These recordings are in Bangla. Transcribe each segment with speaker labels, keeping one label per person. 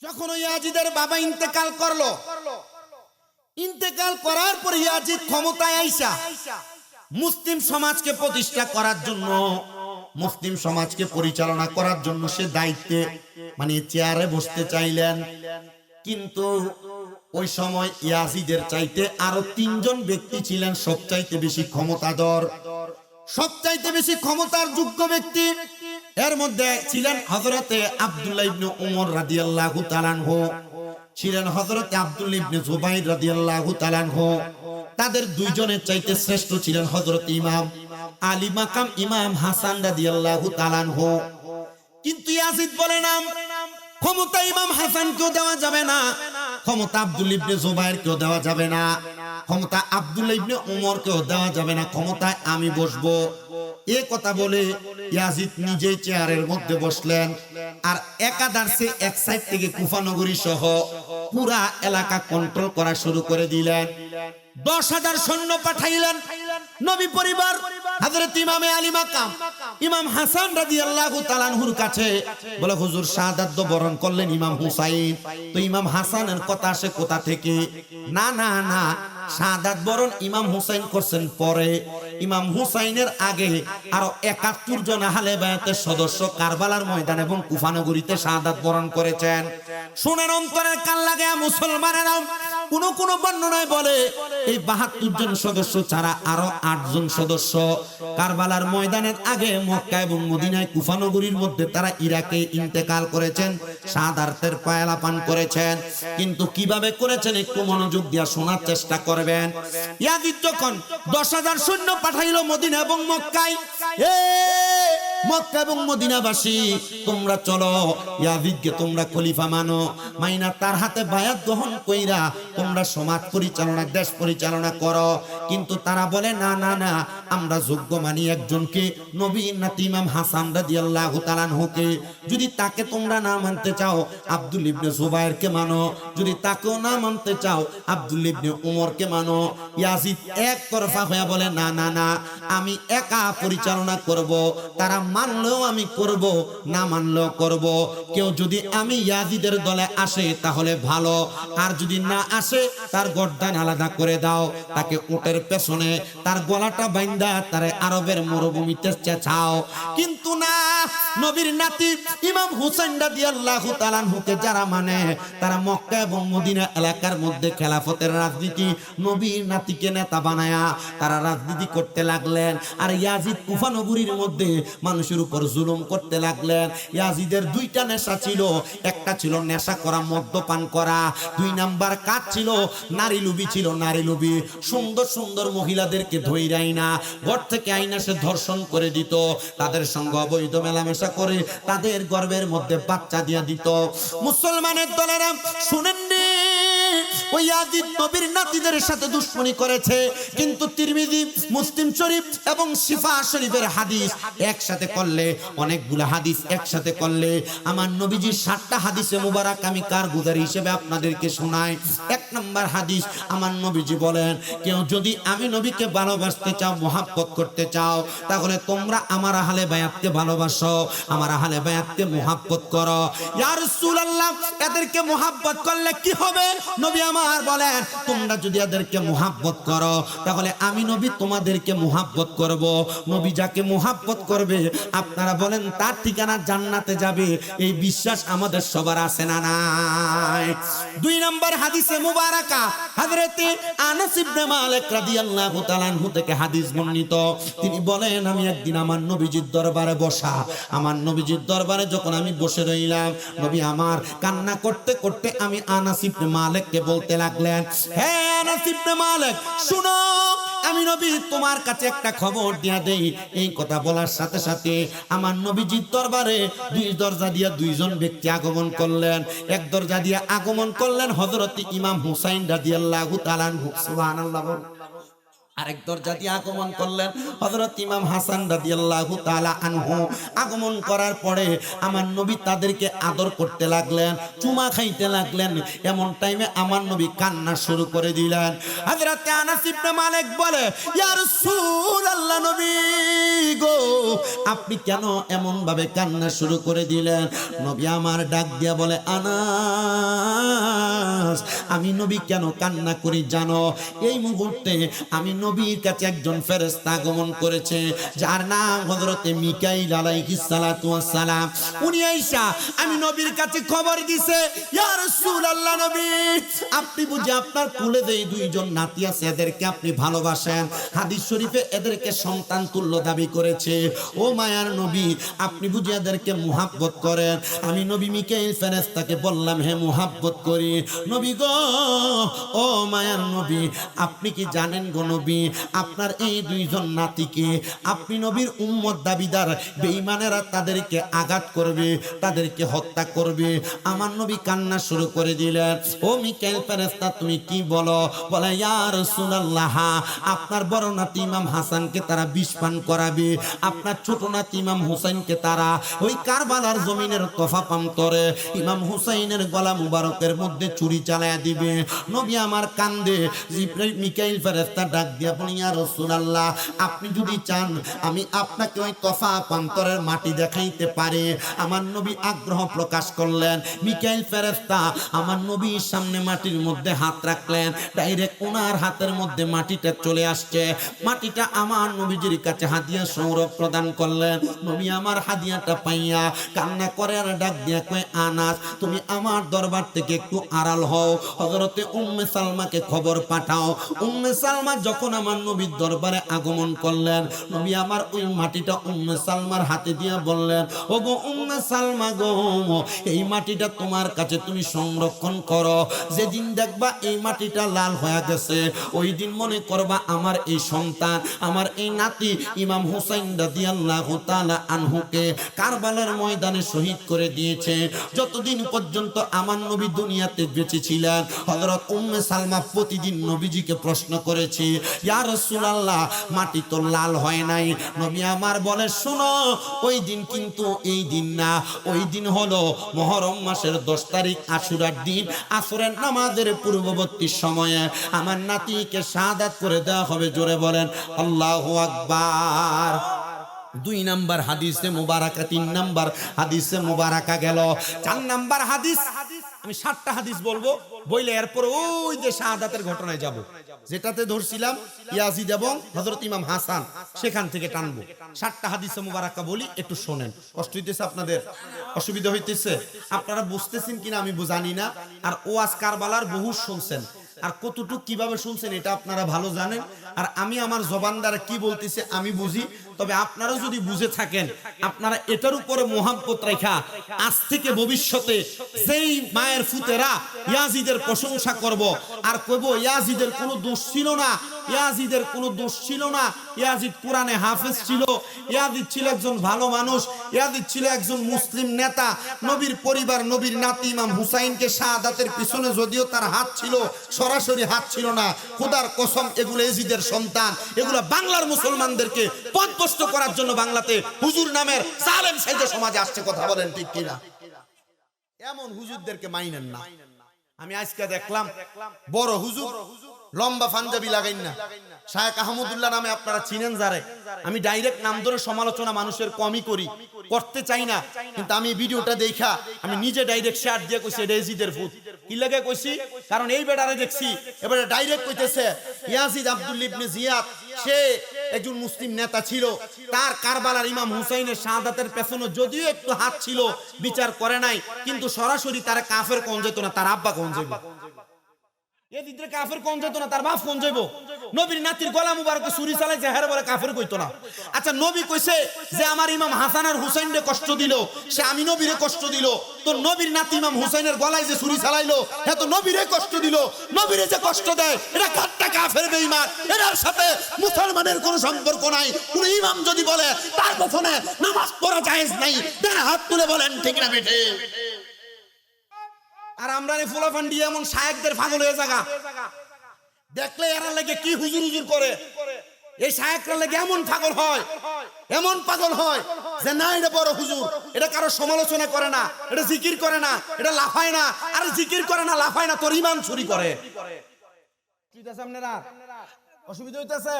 Speaker 1: যখন ইয়াজিদের বাবা ইন্তেকাল করলো, ইন্তেকাল করার পর ইয়াজিদ ক্ষমতায় আইসা মুসলিম সমাজকে প্রতিষ্ঠা করার জন্য, মুসলিম সমাজকে পরিচালনা করার জন্য সে দায়িত্বে মানে চেয়ারে বসতে চাইলেন। কিন্তু ওই সময় ইয়াজিদের চাইতে আরো তিনজন ব্যক্তি ছিলেন সবচাইতে বেশি ক্ষমতাধর, সবচাইতে বেশি ক্ষমতার যোগ্য ব্যক্তি। এর মধ্যে ছিলেন হযরতে আব্দুল্লাহ ইবনে উমর রাদিয়াল্লাহু তাআলা আনহু, ছিলেন হযরতে আব্দুল্লাহ ইবনে জুবাইর রাদিয়াল্লাহু তাআলা আনহু। তাদের দুইজনের চাইতে শ্রেষ্ঠ ছিলেন হযরত ইমাম আলী মাকাম ইমাম হাসান রাদিয়াল্লাহু তাআলা আনহু। কিন্তু ইয়াজিদ বলে না, ক্ষমতা ইমাম হাসানকেও দেওয়া যাবে না, ক্ষমতা আব্দুল্লাহ ইবনে জুবাইরকেও দেওয়া যাবে না, ক্ষমতা আব্দুল্লাহ ইবনে উমরকেও দেওয়া যাবে না, ক্ষমতায় আমি বসবো। এই কথা বলে ইয়াজিদ নিজেই চেয়ারের মধ্যে বসলেন আর একাদারসে এক সাইড থেকে কুফা নগরী সহ পুরা এলাকা কন্ট্রোল করা শুরু করে দিলেন। 10,000 সৈন্য পাঠাইলেন নবী পরিবার হযরত ইমামে আলী মাকাম ইমাম হাসান রাদিয়াল্লাহু তাআলা আনহুর কাছে। বলে হুজুর শাহাদাত বরণ করলেন ইমাম হুসাইন, তো ইমাম হাসানের কথা আসে কোথা থেকে? না না না, শাহাদাত বরণ ইমাম হুসাইন করছেন পরে। ইমাম হুসাইনের আগে আরো 71 জন আহলে বায়াতের সদস্য কারবালার ময়দান এবং কুফা নগরীতে শাহাদাত বরণ করেছেন। শুনেন অন্তরের কান লাগে মুসলমানেরা, কোন বর্ণনায় বলে এই 72 জন সদস্য ছাড়া আরো 8 জন সদস্য কারবালার ময়দানের আগে মক্কা এবং মদিনায় কুফা নগরীর মধ্যে তারা ইরাকে ইন্তেকাল করেছেন, শাহাদাতের পায়লা পান করেছেন। কিন্তু কিভাবে করেছেন একটু মনোযোগ দিয়ে শোনার চেষ্টা করবেন। ইয়াজিদ যখন 10,000 সৈন্য পাঠাইলো মদিনা এবং মক্কায়, মক্কা এবং মদিনাবাসী তোমরা চলো, ইয়াজিদকে তোমরা খলিফা মানো, মাইনা তার হাতে বায়াত গ্রহণ কইরা তোমরা সমাজ পরিচালনা, দেশ পরিচালনা করো। কিন্তু তারা বলে না না না, আমরা যোগ্য মানি একজনকে, নবীর নাতি ইমাম হাসান রাদিয়াল্লাহু তাআলা আনহুকে। যদি তাকে তোমরা না মানতে চাও আব্দুল্লাহ ইবনে জুবাইরকে মানো, যদি তাকেও না মানতে চাও আব্দুল্লাহ ইবনে উমরকে মানো। ইয়াজিদ এক তরফা হয়ে বলে না না না, আমি একা পরিচালনা করব, তারা মানলেও আমি করব, না মানলেও করব। কেউ যদি আমি ইয়াজিদের দলে আসে তাহলে ভালো, আর যদি না আসে তার গর্দান আলাদা করে দাও, তাকে উটের পেছনে তার গলাটা বাইন্দা তারে আরবের মরুভূমিতে চেঁচাও। কিন্তু না, নবীর নাতি ইমাম হুসাইন রাদিয়াল্লাহু তাআলা আনহুকে যারা মানে তারা মক্কা এবং মদিনা এলাকার মধ্যে খেলাফতের রাজনীতি, নবীর নাতিকে নেতা বানায়া তারা রাজনীতি করতে লাগলেন। আর ইয়াজিদ কুফা নগরীর মধ্যে মানুষের উপর জুলুম করতে লাগলেন। ইয়াজিদের দুইটা নেশা ছিল, একটা ছিল নেশা করা, মদ্যপান করা, 2 নাম্বার কাজ ছিল নারী লুবি, ছিল নারী লুবি। সুন্দর সুন্দর মহিলাদেরকে ধইরাই না, ঘর থেকে আইনা সে ধর্ষণ করে দিত, তাদের সঙ্গে অবৈধ মেলামেশা করে তাদের গর্ভের মধ্যে বাচ্চা দিয়ে দিত। মুসলমানের দলেরা শুনেননি, ওই ইয়াজিদ নবীর নাতিদের সাথে দুশমনি করেছে। কিন্তু তিরমিজি, মুসলিম শরীফ এবং শিফা শরীফের হাদিস একসাথে করলে, অনেকগুলো হাদিস একসাথে করলে আমার নবীজির 7টা হাদিসে মুবারক আমি কারগুজারি হিসেবে আপনাদেরকে শোনাই। 1 নাম্বার হাদিস, আমার নবীজি বলেন, কেউ যদি আমি নবীকে ভালোবাসতে চাও, মুহাব্বত করতে চাও, তাহলে তোমরা আমার আহলে বায়াতকে ভালোবাসো, আমার আহলে বায়াতকে মুহাব্বত করো। ইয়া রাসূলুল্লাহ, এদেরকে মুহাব্বত করলে কি হবে? নবী আমার বলেন, তোমরা যদি এদেরকে মুহাব্বত করো তাহলে আমি নবী তোমাদেরকে মুহাব্বত করব। নবী যাকে মুহাব্বত করবে আপনারা বলেন তার ঠিকানা জান্নাতে যাবে। এই বিশ্বাস আমাদের সবার আছে না নাই? 2 নম্বর হাদিসে মুবারাকা হযরতে আনাস ইবনে মালিক রাদিয়াল্লাহু তাআলা আনহু থেকে হাদিস বর্ণিত। তিনি বলেন, আমি একদিন আমার নবীজির দরবারে বসা, আমার নবীজির দরবারে যখন আমি বসে রইলাম, নবী আমার কান্না করতে করতে আমি আনাস ইবনে মালিককে বলতে লাগলেন, হে আনাস ইবনে মালিক, শুনো, আমি নবী তোমার কাছে একটা খবর দিয়া দেই। এই কথা বলার সাথে সাথে আমার নবীজির দরবারে 2 দরজা দিয়া 2 জন ব্যক্তি আগমন করলেন। এক দরজা দিয়া আগমন করলেন হযরত ইমাম হুসাইন রাদিয়াল্লাহু তাআলা আনহু। সুবহানাল্লাহ। আরেক দরজা দিয়ে আগমন করলেন হযরত ইমাম হাসান রাদিয়াল্লাহু তাআলা আনহু। আগমন করার পরে আমার নবী তাদেরকে আদর করতে লাগলেন, চুমা খাইতে লাগলেন। এমন টাইমে আমার নবী কান্না শুরু করে দিলেন। হযরত আনাস ইবনে মালিক বলে, ইয়া রাসূলুল্লাহ, নবী গো, আপনি কেন এমন ভাবে কান্না শুরু করে দিলেন? নবী আমার ডাক দিয়া বলে, আনাস, আমি নবী কেন কান্না করি জানো? এই মুহূর্তে আমি নবীর কাছে একজন ফেরেশতা আগমন করেছে, যার নাম হযরতে মিকাইল আলাইহিস সালাতু ওয়াস সালাম। উনি আয়েশা আমি নবীর কাছে খবর দিছে, ইয়া রাসূলুল্লাহ, নবী আপনি বুঝি আপনার কুলে যে দুইজন নাতি আছে এদেরকে আপনি ভালোবাসেন, হাদিস শরীফে এদেরকে সন্তান তুল্য দাবি করেছে। ও মায়ার নবী, আপনি বুঝি এদেরকে মুহাব্বত করেন? আমি নবী মিকাইল ফেরেশতাকে বললাম, হে মুহাব্বত করি। নবী গো, ও মায়ার নবী, আপনি কি জানেন গো নবী, আপনার এই দুইজন নাতিকে আপনি নবীর উম্মত দাবিদার বেঈমানেরা তাদেরকে আঘাত করবে, তাদেরকে হত্যা করবে। আমার নবী কান্না শুরু করে দিলেন। ও মিকাইল ফেরেশতা, তুমি কি বলো? বলে, ইয়া রাসূলুল্লাহ, আপনার বড় নাতি ইমাম হাসানকে তারা বিষ পান করাবে, আপনার ছোট নাতি ইমাম হুসাইনকে তারা ওই কারবালার জমিনের তফা প্রান্তরে ইমাম হুসাইনের গলা মুবারকের মধ্যে ছুরি চালায়া দিবে। নবী আমার কান্দে। জিবরাইল মিকাইল ফেরেশতা ডাক দিয়া বলে, ইয়া রাসূলুল্লাহ, আপনি যদি চান আমি আপনাকে ওই তফা প্রান্তরের মাটি দেখাইতে পারি। আমার নবী আগ্রহ প্রকাশ করলেন। মিকাইল ফেরেশতা আমার নবীর সামনে মাটির মধ্যে হাত রাখলেন, ডাইরেক্ট ওনার হাতের মধ্যে মাটিটা চলে আসছে। মাটিটা আমার নবীজির কাছে হাদিয়া সৌরভ প্রদান করলেন। নবী আমার হাদিয়াটা পাইয়া কান্না করে আর ডাক দিয়া কয়, আনাস, তুমি আমার দরবার থেকে একটু আড়াল হও, হযরতে উম্মে সালমাকে খবর পাঠাও। উম্মে সালমা যখন আমার নবীর দরবারে আগমন করলেন, নবী আমার ওই মাটিটা উম্মে সালমার হাতে দিয়া বললেন, ও গো উম্মে সালমা গো, এই মাটিটা তোমার কাছে তুমি সংরক্ষণ করো। যেদিন দেখবা এই মাটিটা লাল হয়ে গেছে, ওই দিন মনে করবা আমার এই সন্তান, আমার এই নাতি ইমাম হুসাইন রাদিয়াল্লাহু তাআলা আনহুকে কারবালার ময়দানে শহীদ করে দিয়েছে। যতদিন পর্যন্ত আমার নবী দুনিয়াতে বেঁচে ছিলেন, হযরত উম্মে সালমা প্রতিদিন নবীজিকে প্রশ্ন করেছে, ইয়া রাসূলুল্লাহ, মাটি তো লাল হয় নাই। নবী আমার বলে, শোনো, ওই দিন কিন্তু এই দিন না, ওই দিন হলো মুহররম মাসের 10 তারিখ আশুরার দিন। আসরের নামাজের পূর্ববর্তী সময়ে আমার নাতিকে শাহাদাত করে দেওয়া হবে। জোরে বলেন আল্লাহু আকবার। 2 নাম্বার হাদিসে মুবারাকা, 3 নাম্বার হাদিসে মুবারাকা গেল। 4 নাম্বার হাদিস, আমি 7টা হাদিস বলবো, বইলে এরপর ওই যে শাহাদাতের ঘটনায় যাব, যেটাতে ধরছিলাম ইয়াজিদ এবং হযরত ইমাম হাসান, সেখান থেকে টানবো। 7টা হাদিসে মুবারাকা বলি, একটু শোনেন। কষ্ট হইতেছে আপনাদের? অসুবিধা হইতেছে? আপনারা বুঝতেছেন কিনা আমি জানি না। আর ওয়াজ কারবালার বহু শুনছেন, আর কতটুকু কিভাবে শুনছেন এটা আপনারা ভালো জানেন। আর আমি আমার জবান দ্বারা কি বলতেছি আমি বুঝি। তবে আপনারা যদি বুঝে থাকেন, আপনারা এটার উপরে মোহাব্বত রাখা আজ থেকে ভবিষ্যতে যেই মায়ের ফুতেরা ইয়াজিদের প্রশংসা করব আর কইব ইয়াজিদের কোনো দোষ ছিল না, ইয়াজিদের কোনো দোষ ছিল না, ইয়াজিদ কোরআনে হাফেজ ছিল, ইয়াজিদ ছিল একজন ভালো মানুষ, ইয়াজিদ ছিল একজন মুসলিম নেতা, নবীর পরিবার, নবীর নাতি ইমাম হুসাইনকে শাহাদাতের পিছনে যদিও তার হাত ছিল, সরাসরি হাত ছিল না। খোদার কসম, এগুলো ইয়াজিদের সন্তান। এগুলো বাংলার মুসলমানদেরকে পথভ্রষ্ট করার জন্য বাংলাতে হুজুর নামের জালেম সাইজে সমাজে আসছে। কথা বলেন ঠিক কিনা? এমন হুজুরদেরকে মাইনেন না। আমি আজকে দেখলাম বড় হুজুর লম্বা পাঞ্জাবি লাগাইন না, শায়েখ আহমদুল্লাহ নামে, আপনারা চিনেন যারে। আমি ডাইরেক্ট নাম ধরে সমালোচনা মানুষের কমই করি, করতে চাই না, কিন্তু আমি ভিডিওটা দেখা আমি নিজে ডাইরেক্ট শেয়ার দিয়ে কইছি এটা ইয়াজিদের ভূত। কি লাগে কইছি? কারণ এই বেটারে দেখছি এবারে ডাইরেক্ট কইতেছে ইয়াজিদ আব্দুল্লাহ ইবনে জিয়াদ, সে একজন মুসলিম নেতা ছিল, তার কারবালার ইমাম হুসাইনের শাহাদাতের পেছনে যদিও একটু হাত ছিল, বিচার করে নাই, কিন্তু সরাসরি তার কাফের কোন যেত না, তার আব্বা কোন যাইব। ইয়াজিদের কাফের কোন যেত না, তার বাপ কোন যাইব। নবীর নাতির গলা মুবারকে ছুরি চালাইছে, হেরে বলে কাফের কইতো না। আচ্ছা, নবী কইছে যে আমার ইমাম হাসান আর হুসাইনরে কষ্ট দিল, সে আমি নবীরে কষ্ট দিল। তো নবীর নাতি ইমাম হুসাইনের গলায় যে ছুরি চালাইলো, হে তো নবীরে কষ্ট দিল। নবীরে যে কষ্ট দেয় এটা কাটটা কাফের বেঈমান, এর সাথে মুসলমানের কোনো সম্পর্ক নাই। কোন ইমাম যদি বলে তার পেছনে নামাজ পড়া জায়েজ নাই, তারা হাত তুলে বলেন ঠিক না বেঠে। আর আমরা রে ফুলাফান্ডি এমন শায়েখদের পাগল হয়ে জায়গা দেখলে এরা লাগে কি হুজুর হুজুর করে। এই শায়েকরা লাগে এমন পাগল হয় যে না এটা বড় হুজুর, এটা কারো সমালোচনা করে না, এটা জিকির করে না, এটা লাফায় না। আরে জিকির করে না, লাফায় না, তোর ঈমান চুরি করে। কি আছে আপনারা অসুবিধা হইতাছে?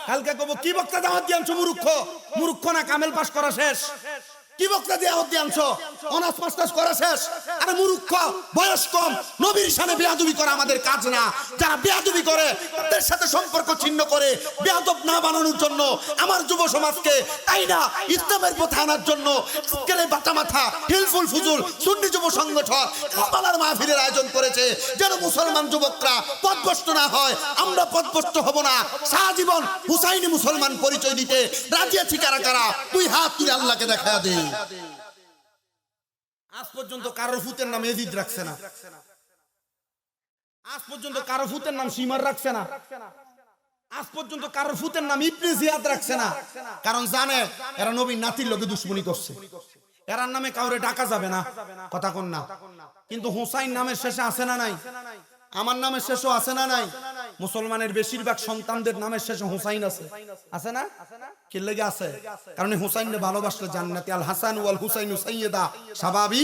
Speaker 1: কালকে কব কি বক্তা দাওয়াত দিয়ে আনছো? মূর্খ না কামেল পাস করা শেষ? কি বক্তা দাওয়াত দিয়ে আনছো? অনার্স মাস্টার্স করা শেষ? আরে মূর্খ, বয়স কম, নবীর সামনে বেয়াদবি করা আমাদের কাজ না। যারা বেয়াদবি করে তাদের সাথে সম্পর্ক ছিন্ন করে বেয়াদব না বানানোর জন্য আমার যুব সমাজকে, তাই না ইসলামের পথে আনার জন্য আজকের বাটা মাথা হিলফুল ফুজুল সুন্নি যুব সংগঠন কারবালার মাহফিলের আয়োজন করেছে, যেন মুসলমান যুবকরা পথভ্রষ্ট না হয়। আমরা পথভ্রষ্ট হব না। সারাজীবন হুসাইনি মুসলমান পরিচয় দিতে রাজি আছি কারা কারা? তুই হাত তুলে আল্লাহকে দেখা দে। আজ পর্যন্ত কারোর ফুতের নাম এজিদ রাখছে না, আজ পর্যন্ত কারোর ফুতের নাম সীমার রাখছে না, আজ পর্যন্ত কারোর ফুতের নাম ইবনে জিয়াদ রাখছে না। কারণ জানে এরা নবীর নাতির লোকে দুশ্মনী করছে, এরার নামে কাউরে ডাকা যাবে না, কথা কোন না। কিন্তু হুসাইন নামের শেষে আছে না নাই? আমার নামের শেষও আছে না নাই? মুসলমানের বেশিরভাগ সন্তানদের নামের শেষে হুসাইন আছে না? কি লেগে আছে? কারণ হুসাইনকে ভালোবাসলে জান্নাতি। আল হাসান ওয়াল হুসাইন সাইয়্যিদা শাবাবি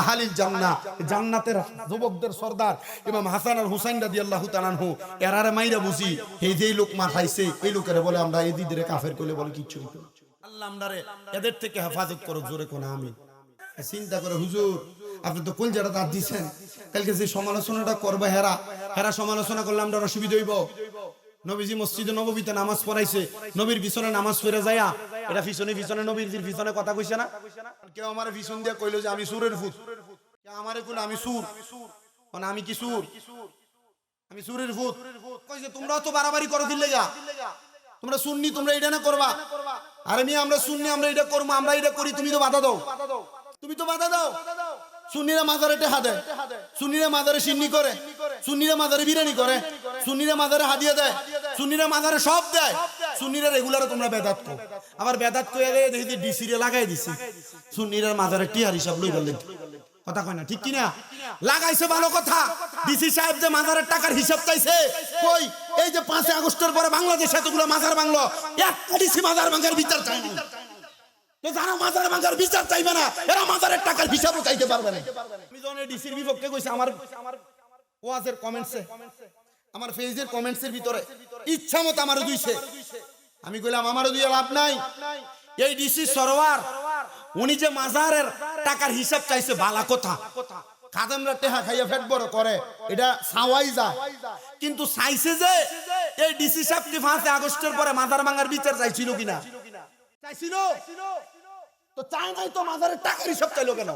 Speaker 1: আহলিল জান্নাহ, জান্নাতের যুবকদের সরদার ইমাম হাসান আর হুসাইন রাদিয়াল্লাহু তাআলা আনহু। এরারে মাইরা বুঝি এই যে লোক মাথাইছে, এই লোকের বলে আমরা এদিদের কাফের কইলে বলে কিচ্ছু হইতো। আল্লাহ আমরারে এদের থেকে হেফাজত করুক, জোরে কোন আমিন। চিন্তা করে হুজুর আপনি তো কোন জায়গাটা দাঁত দিচ্ছেন, কালকে যে সমালোচনাটা করবে হেরা সমালোচনা করলে আমরা অসুবিধা হইব। নবীজি মসজিদে নববীতে নামাজ পড়াইছে, নবীর পিছনে নামাজ পড়ে যায়া এটা পিছনে নবীর পিছনে কথা কইছে না? কেউ আমার পিছন দিয়ে কইলো যে আমি সুরের ভূত, আমারে কইলো আমি সুর, মানে আমি কি সুর? আমি সুরের ভূত। কইছে তোমরাও তো বাড়াবাড়ি করো দিলে গা, তোমরা সুন্নি, তোমরা এটা না করবা। আরে মিয়া আমরা সুন্নি, আমরা এটা করবো, আমরা এটা করি, তুমি তো বাধা দাও, তুমি তো বাধা দাও। সুন্নিরা মাজারে টেহা দেয়, সুন্নিরা মাজারে সিন্নি করে, সুন্নিরা মাজারে বিরিয়ানি করে, সুন্নিরা মাজারে হাদিয়া দেয়, সুন্নিরা মাজারে সব দেয়। সুন্নিরা রেগুলার তোমরা বেদাত কো, আবার বেদাত কইয়া দেখি ডিসি রে লাগাই দিছে সুন্নিরা মাজারে টিয়ার হিসাব লই গেলেন, কথা কয় না ঠিক কি না? লাগাইছে ভালো কথা। ডিসি সাহেব যে মাজারের টাকার হিসাব চাইছে, কই এই যে 5 আগস্টের পরে বাংলাদেশ এতগুলো মাজার ভাঙলো, একটা ডিসি মাজার ভাঙার বিচার চায় না। তো যারা মাজার ভাঙার বিচার চাইবে না, এরা মাজারের টাকার হিসাবও চাইতে পারবে না। আমি যখন ডিসির বিপক্ষে কইছি আমার ওয়াজের কমেন্টসে, আমার ফেজের কমেন্টসের ভিতরে ইচ্ছা মতো আমারও দুইছে। আমি কইলাম আমারও দুইয়া লাভ নাই। এই ডিসি সরোয়ার উনি যে মাজারের টাকার হিসাব চাইছে ভালো কথা, খাদেমরা টেহা খাইয়া ফেট বড় করে, এটা সাওয়াই যায়। কিন্তু চাইছে যে এই ডিসি সাহেব কি 5 আগস্টের পরে মাজার ভাঙার বিচার চাইছিল কিনা? চাইছিল তো, চাই নাই তো মাজারের টাকার হিসাব চাইলো কেন?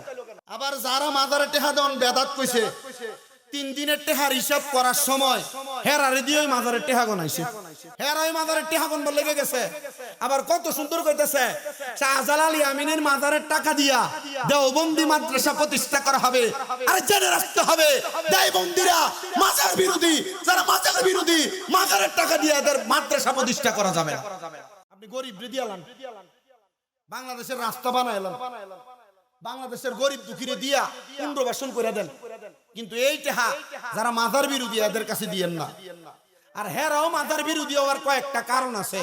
Speaker 1: আবার যারা মাজারের টেহা দেন বেদাত কইছে, 3 দিনের টেহার হিসাব করার সময় হেরারে দিয়ে মাজারের টেহা গনাইছে, হেরাই মাজারের টেহা গনবার লেগে গেছে। আবার কত সুন্দর কইতেছে শাহজালাল ইয়ামিনের মাজারের টাকা দিয়া দেওবন্দি মাদ্রাসা প্রতিষ্ঠা করা হবে। আরে জেনে রাখতে হবে দেওবন্দিরা মাজার বিরোধী, যারা মাজার বিরোধী মাজারের টাকা দিয়ে এদের মাদ্রাসা প্রতিষ্ঠা করা যাবে না। আপনি গরিব রে দিয়ালান, বাংলাদেশের রাস্তা বানাইলাম, বাংলাদেশের গরিব দুঃখীরে দিয়া পুনর্বাসন করে দেন, কিন্তু এই টেহা যারা মাজার বিরোধী এদের কাছে দিয়েন না। আর হেরাও মাজার বিরোধী হওয়ার কয়েকটা কারণ আছে।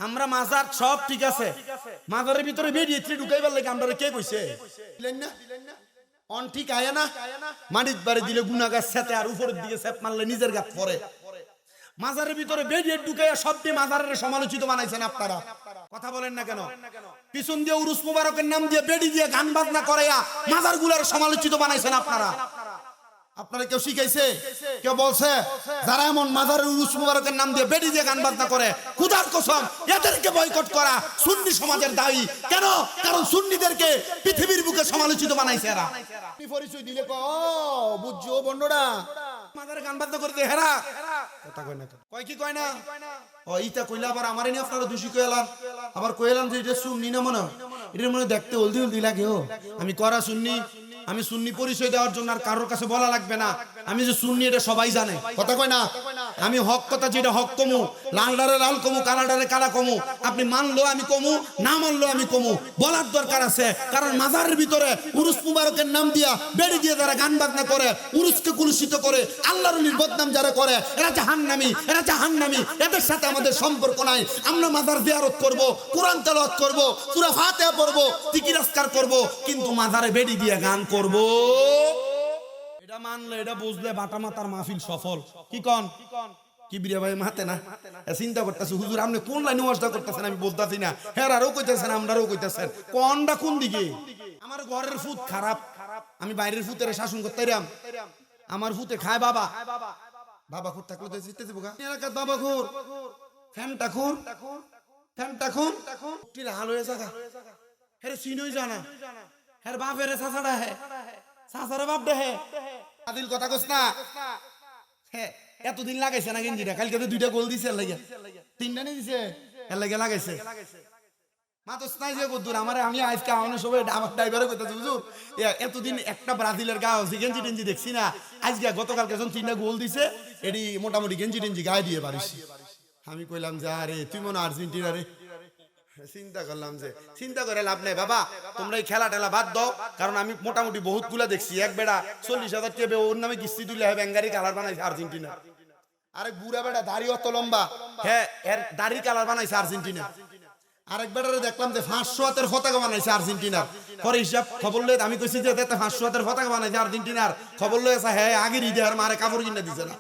Speaker 1: আমরা মাজার সব ঠিক আছে, মাজারের ভিতরে বেরিয়ে ঢুকাইবার লাগে আমরা কে কইছে দিলেন না? অন ঠিক আয় না, মাটির বাড়ি দিলে গুনাগার সাথে আর উপরের দিকে সেপ মারলে নিজের গাত পড়ে। মাজারের ভিতরে বেরিয়ে ঢুকাইয়া সব দিয়ে মাজারের সমালোচিত বানাইছেন আপনারা, কথা বলেন না কেন? পিছন দিয়ে উরুস মুবারকের নাম দিয়ে বেড়ি দিয়ে গান বাজনা করাইয়া মাজার গুলার সমালোচিত বানাইছেন আপনারা। আপনারা কেউ শিখাইছে? কেউ বলছে? যারা এমন মাজারের উরুস মুবারকের নাম দিয়ে বেড়ি দিয়ে গান বাজনা করে, খোদার কসম এদেরকে বয়কট করা সুন্নি সমাজের দায়ী। কেন? কারণ সুন্নিদেরকে পৃথিবীর বুকে সমালোচিত বানাইছে এরা। পরিচয় দিলে বুঝছো বন্ডরা মাজারে গান বাজনা করতে হেরা কথা কয় না, কয় কি কয় না? ও ইটা কইলা আবার আমারে নিয়ে আপনারা দোষী কইলাম, আবার কইলাম যে এটা সুন্নি না মনে, এটার মনে দেখতে হলদি হলদি লাগে। ও আমি করা সুন্নি, আমি সুন্নি পরিচয় দেওয়ার জন্য আর কারোর কাছে বলা লাগবে না, আমি যে সুন্নি এটা সবাই জানে, কথা কয় না? আমি হক কথা যেটা হক কমু, লালডারে লাল কমু, কালাডারে কালা কমু, আপনি মানলো আমি কমু, না মানলো আমি কমু, বলার দরকার আছে। কারণ মাজারের ভিতরে উরুস মুবারকের নাম দিয়া বেড়ি দিয়ে যারা গান বাজনা করে, উরুসকে কুলুষিত করে, আল্লাহর ওলির বদনাম যারা করে, এরা জাহান্নামী, এরা জাহান্নামী, এদের সাথে আমাদের সম্পর্ক নাই। আমরা মাজার জিয়ারত করব, কোরআন তেলাওয়াত করব, সূরা ফাতিহা পড়ব, জিকির আজকার করব, কিন্তু মাজারে বেড়ি দিয়ে গান করব, এটা মানলে এটা বুঝলে বাটা মাতার মাহফিল সফল। কি কন? কি বিরে ভাই মাতে না চিন্তা করতেছে, হুজুর আপনি কোন লাইনে ওয়াজটা করতেছেন আমি বলতাছি না, হ্যাঁ আরও কইতেছেন আমরাও কইতেছেন, কোনটা কোন দিকে? আমার ঘরের ফুট খারাপ, আমি বাইরের ফুতের শাসন করতাম, আমার ফুতে খায় বাবা, বাবা খুর থাকলে তো জিততে দেবো এলাকার বাবা খুর, ফ্যানটা খুর, ফ্যানটা খুর, টিরা হাল হয়ে যাগা, হ্যাঁ চিনই জানা, হ্যাঁ বাপের চাচাটা হ্যাঁ, চাচারে বাপ দে হ্যাঁ, আদিল কথা কস না, হ্যাঁ এতদিন লাগাইছে না গেঞ্জিটা, কালকে তো 2টা গোল দিছে, এর লাগে 3টা নিয়ে দিছে, এর লাগে লাগাইছে মাতস নাই যে কদ্দুর আমারে, আমি আজকে আমার সবাই আমার ড্রাইভারে কইতাছি হুজুর এতদিন একটা ব্রাজিলের গাও গেঞ্জি টেঞ্জি দেখছি না, আজকে গতকালকে যখন 3টা গোল দিছে এটি মোটামুটি গেঞ্জি টেঞ্জি গায়ে দিয়ে পারিস। আমি কইলাম যে আরে তুই মনে আর্জেন্টিনা রে, চিন্তা করলাম যে চিন্তা করে লাভ নেই বাবা, তোমরা এই খেলা টেলা বাদ দাও, কারণ আমি মোটামুটি বহুত গুলা দেখছি, এক বেড়া 40,000 টাকা ওর নামে কিস্তি তুলে ব্যাঙ্গারি কালার বানাইছে আর্জেন্টিনা, আরে বুড়া বেড়া দাড়ি অত লম্বা, হ্যাঁ এর দাড়ি কালার বানাইছে আর্জেন্টিনা, আরেক বেটারে দেখলাম যে 500 হাতের পতাকা বানাইছে আর্জেন্টিনার, পরে হিসাব খবর লয়ে আমি কইছি যে 500 হাতের পতাকা বানাইছে আর্জেন্টিনার, খবর লয়ে হ্যাঁ আগের ঈদে আর মারে কাপড় কিনে দিছে না,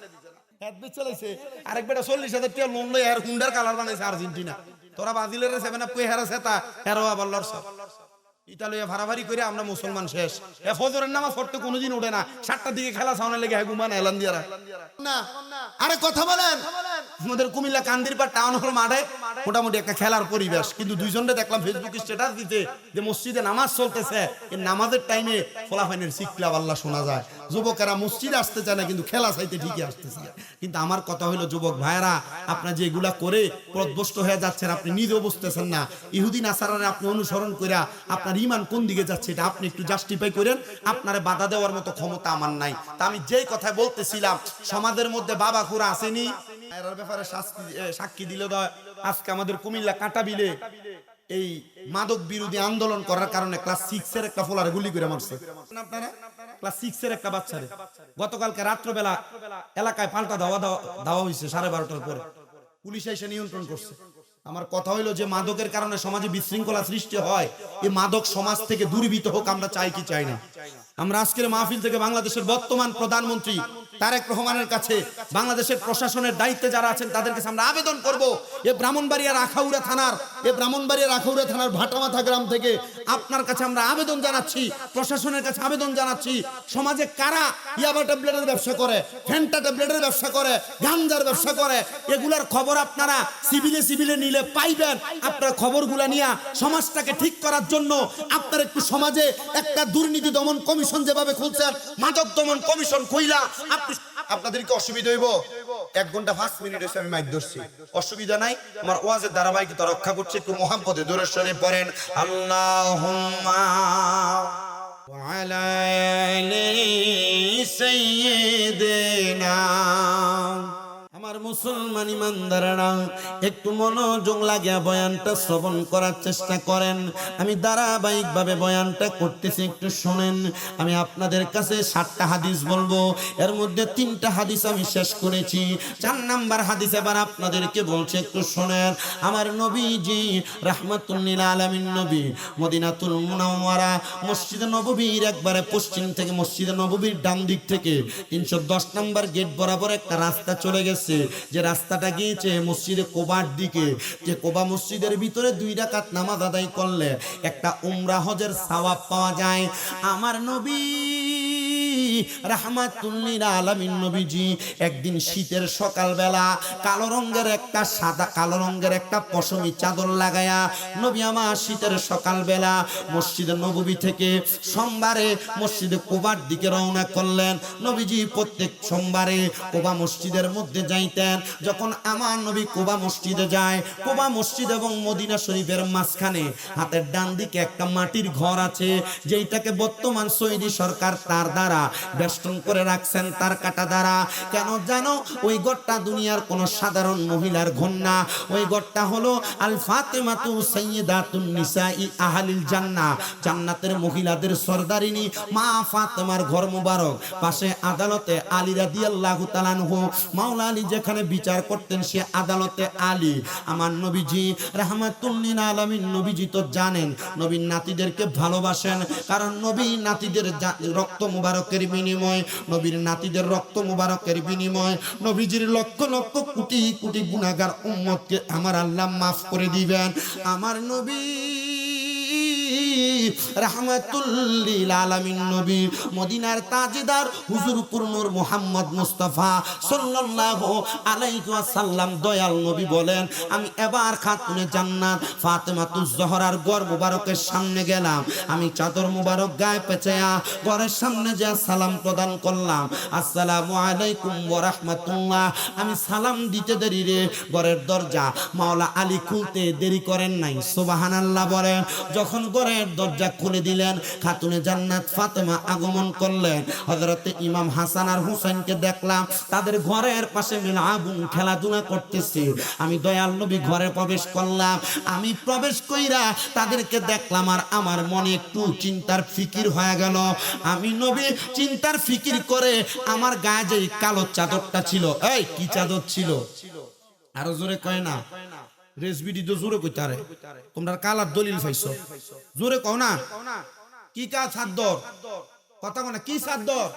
Speaker 1: আরেক বেটা 40,000 টাকা লোন লয়ে আর হুন্ডার কালার বানাইছে আর্জেন্টিনা, তোরা ব্রাজিলের 7 আপ কই হারা সেতা হেরো আবার লড়ছ, ইতালিয়া ভাড়াভাড়ি করে আমরা মুসলমান শেষ। ফজরের নামাজ পড়তে কোনোদিন ওঠে না, 7টার দিকে খেলা সামনে লেগে ঘুমান এলান দিয়ারা না। আরে কথা বলেন, আমাদের কুমিল্লা কান্দিরপাড় টাউন হল মাঠে মোটামুটি একটা খেলার পরিবেশ, কিন্তু দুইজনটা দেখলাম ফেসবুকে স্ট্যাটাস দিতে যে মসজিদে নামাজ চলতেছে, এই নামাজের টাইমে ফলাফাইনের চিৎকার আল্লাহ শোনা যায়, যুবকেরা মসজিদে আসতে চায় না কিন্তু খেলা চাইতে ঠিকই আসতেছে। কিন্তু আমার কথা হলো যুবক ভাইয়েরা, আপনারা যে এগুলা করে পথভ্রষ্ট হয়ে যাচ্ছেন, আপনি নিজেও বুঝতেছেন না, ইহুদি নাসারারে আপনি অনুসরণ করে আপনার ইমান কোন দিকে যাচ্ছে এটা আপনি একটু জাস্টিফাই করেন, আপনারে বাধা দেওয়ার মতো ক্ষমতা আমার নাই। তা আমি যেই কথা বলতেছিলাম, সমাজের মধ্যে বাবা খুরা আসেনি, এর ব্যাপারে সাক্ষী দিল আজকে আমাদের কুমিল্লা কাঁটাবিলে এই মাদক বিরোধী আন্দোলন করার কারণে ক্লাস 6 এর একটা ফোলারে গুলি করে মারছে, আপনারা ক্লাস 6 এর একটা বাচ্চারে গতকালকে রাত্রবেলা এলাকায় পাল্টা দেওয়া হয়েছে 12:30টার পরে, পুলিশ এসে নিয়ন্ত্রণ করছে। আমার কথা হইলো যে মাদকের কারণে সমাজে বিশৃঙ্খলা সৃষ্টি হয়, এই মাদক সমাজ থেকে দূরীভূত হোক, আমরা চাই কি চাই না? আমরা আজকের মাহফিল থেকে বাংলাদেশের বর্তমান প্রধানমন্ত্রী তারেক রহমানের কাছে, বাংলাদেশের প্রশাসনের দায়িত্বে যারা আছেন তাদের কাছে আমরা আবেদন করব, এই ব্রাহ্মণবাড়িয়ার আখাউড়া থানার ভাটামাথা গ্রাম থেকে আপনার কাছে আমরা আবেদন জানাচ্ছি, প্রশাসনের কাছে আবেদন জানাচ্ছি, সমাজে কারা ইয়াবা ট্যাবলেটের ব্যবসা করে, ফ্যান্টা ট্যাবলেটের ব্যবসা করে, গাঞ্জার ব্যবসা করে, এগুলার খবর আপনারা সিভিলে নিলে পাইবেন। আপনারা খবরগুলা নিয়ে সমাজটাকে ঠিক করার জন্য আপনারা একটু সমাজে একটা দুর্নীতি দমন কমিশন যেভাবে খুলছেন, মাদক দমন কমিশন কইলা আপনাদেরকে অসুবিধা হইব। 1 ঘন্টা 5 মিনিট হইছে আমি মাইক ধরছি, অসুবিধা নাই, আমার ওয়াজের ধারাবাহিকতা রক্ষা করছে। একটু মুহাম্মদে দরুদ শরীফ পড়েন, আল্লাহুম্মা ওয়া আলা আলি সাইয়্যিদিনা। আমার মুসলমান ইমানদাররা একটু মনোযোগ লাগিয়ে বয়ানটা শ্রবণ করার চেষ্টা করেন। আমি ধারাবাহিকভাবে বয়ানটা করতেছি, একটু শুনেন। আমি আপনাদের কাছে 7টা হাদিস বলবো, এর মধ্যে 3টা হাদিস আমি শেষ করেছি, 4 নাম্বার হাদিস এবার আপনাদেরকে বলছি, একটু শুনেন। আমার নবীজি রাহমাতুল লিল আলামিন নবী মদিনাতুল মুনাওয়ারা মসজিদে নববীর একবারে পশ্চিম থেকে, মসজিদে নববীর ডান দিক থেকে 310 নাম্বার গেট বরাবর একটা রাস্তা চলে গেছে, যে রাস্তাটা গিয়েছে মসজিদে কোবার দিকে, যে কোবা মসজিদের ভিতরে 2 রাকাত নামাজ আদায় করলে একটা উমরা হজের সওয়াব পাওয়া যায়। আমার নবী রাহমাতুল লিল আলামিন নবীজি একদিন শীতের সকালবেলা কালো রঙের একটা পশমি চাদর লাগায়া নবী আমার শীতের সকালবেলা মসজিদে নববী থেকে সোমবারে মসজিদে কুবার দিকে রওনা করলেন। নবীজি প্রত্যেক সোমবারে কুবা মসজিদের মধ্যে যাইতেন। যখন আমার নবী কুবা মসজিদে যায়, কুবা মসজিদ এবং মদিনা শরীফের মাঝখানে হাতের ডান দিকে একটা মাটির ঘর আছে, যেইটাকে বর্তমান সৌদি সরকার তার দ্বারা বেষ্টন করে রাখছেন, তার কাটা দ্বারা। কেন জানো? ওই ঘরটা দুনিয়ার কোন সাধারণ মহিলার ঘর না। ওই ঘরটা হলো আল ফাতেমাতু সাইয়্যিদাতুন নিসাই আহলিল জান্নাহ, জান্নাতের মহিলাদের সরদারিনী মা ফাতেমার ঘর মুবারক। পাশে আদালতে আলী রাদিয়াল্লাহু তাআলা আনহু, মাওলা আলী যেখানে বিচার করতেন সে আদালতে আলী। আমার নবীজি রাহমাতুল লিল আলামিন নবীজি তো জানেন নবীর নাতিদেরকে ভালোবাসেন, কারণ নবীর নাতিদের রক্ত মুবারকের বিনিময়, নবীর নাতিদের রক্ত মুবারকের বিনিময় নবীজির লক্ষ লক্ষ কোটি কোটি গুনাহগার উম্মতকে আমার আল্লাহ মাফ করে দিবেন। আমার নবী রাহমাতুল লিল আলামিন নবী মদিনার তাজদার হুজুর নূর মুহাম্মদ মুস্তাফা সাল্লাল্লাহু আলাইহি ওয়াসাল্লাম দয়াল নবী বলেন, আমি এবার খাতুনে জান্নাত ফাতেমাতুজ জোহরার ঘর মুবারকের সামনে গেলাম। আমি চাদর মুবারক গায়ে পেঁচায়া ঘরের সামনে যে সালাম প্রদান করলাম, আসসালামু আলাইকুম ওয়া রাহমাতুল্লাহ। আমি সালাম দিতে দেরি রে ঘরের দরজা মাওলা আলী খুলতে দেরি করেন নাই, সুবহানাল্লাহ বলেন। যখন ঘরের দরজা খুলে দিলেন, খাতুনে জান্নাত ফাতেমা আগমন করলেন। হযরতে ইমাম হাসান আর হুসাইনকে দেখলাম তাদের ঘরের পাশে মিলাবুন খেলাধুলা করতেছে। আমি দয়াল নবী ঘরে প্রবেশ করলাম। আমি প্রবেশ কইরা তাদেরকে দেখলাম আর আমার মনে একটু চিন্তার ফিকির হয়ে গেল। আমি নবী চিন্তার ফিকির করে আমার গায়ে যে কালো চাদরটা ছিল, এই কি চাদর ছিল? আরো জোরে কয় না, রেসবিডি তো জোরে কইতারে, তোমরা কালার দলিল পাইছো, জোরে কও না। কি কা চাদর? কথা কও না, কি চাদর?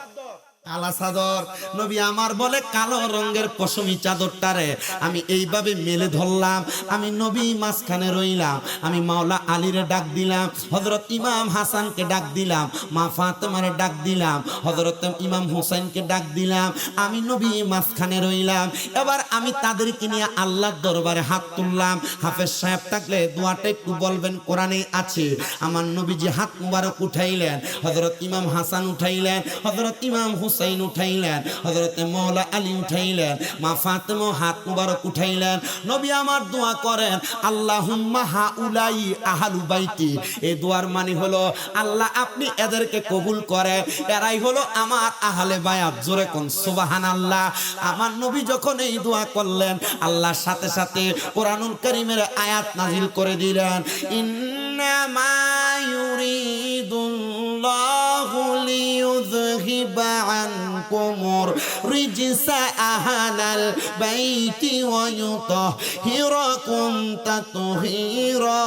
Speaker 1: কালা চাদর। নবী আমার বলে কালো রঙের পশমি চাদরটারে আমি এইভাবে মেলে ধরলাম। আমি নবী মাঝখানে রইলাম। আমি মাওলা আলীরে ডাক দিলাম, হযরত ইমাম হাসানকে ডাক দিলাম, মা ফাতেমারে ডাক দিলাম, হযরত ইমাম হুসাইনকে ডাক দিলাম। আমি নবী মাঝখানে রইলাম। এবার আমি তাদেরকে নিয়ে আল্লাহর দরবারে হাত তুললাম। হাফেজ সাহেব থাকলে দোয়াটা একটু বলবেন, কোরআনে আছে। আমার নবীজি হাত মুবারক উঠাইলেন, হযরত ইমাম হাসান উঠাইলেন, হযরত ইমাম হুসাইন উঠাইলেন, হযরতে মাওলা আলী উঠাইলেন, মা ফাতেমা হাত মুবারক উঠাইলেন। নবী আমার দোয়া করেন, আল্লাহুম্মা হাউলাই আহলু বাইতি। এই দোয়ার মানে হলো আল্লাহ আপনি এদেরকে কবুল করেন, এরাই হলো আমার আহলে বায়াত। জোরে কোন সুবহানাল্লাহ। আমার নবী যখন এই দোয়া করলেন, আল্লাহর সাথে সাথে কোরআনুল কারীমের আয়াত নাজিল করে দিলেন, ইন্নামা ইউরিদুল্লাহু লিইয়ুযহিবা আনকুমুর রিজসা আহলাল বাইতি ওয়া ইউতাহিরাকুম তাতহীরা।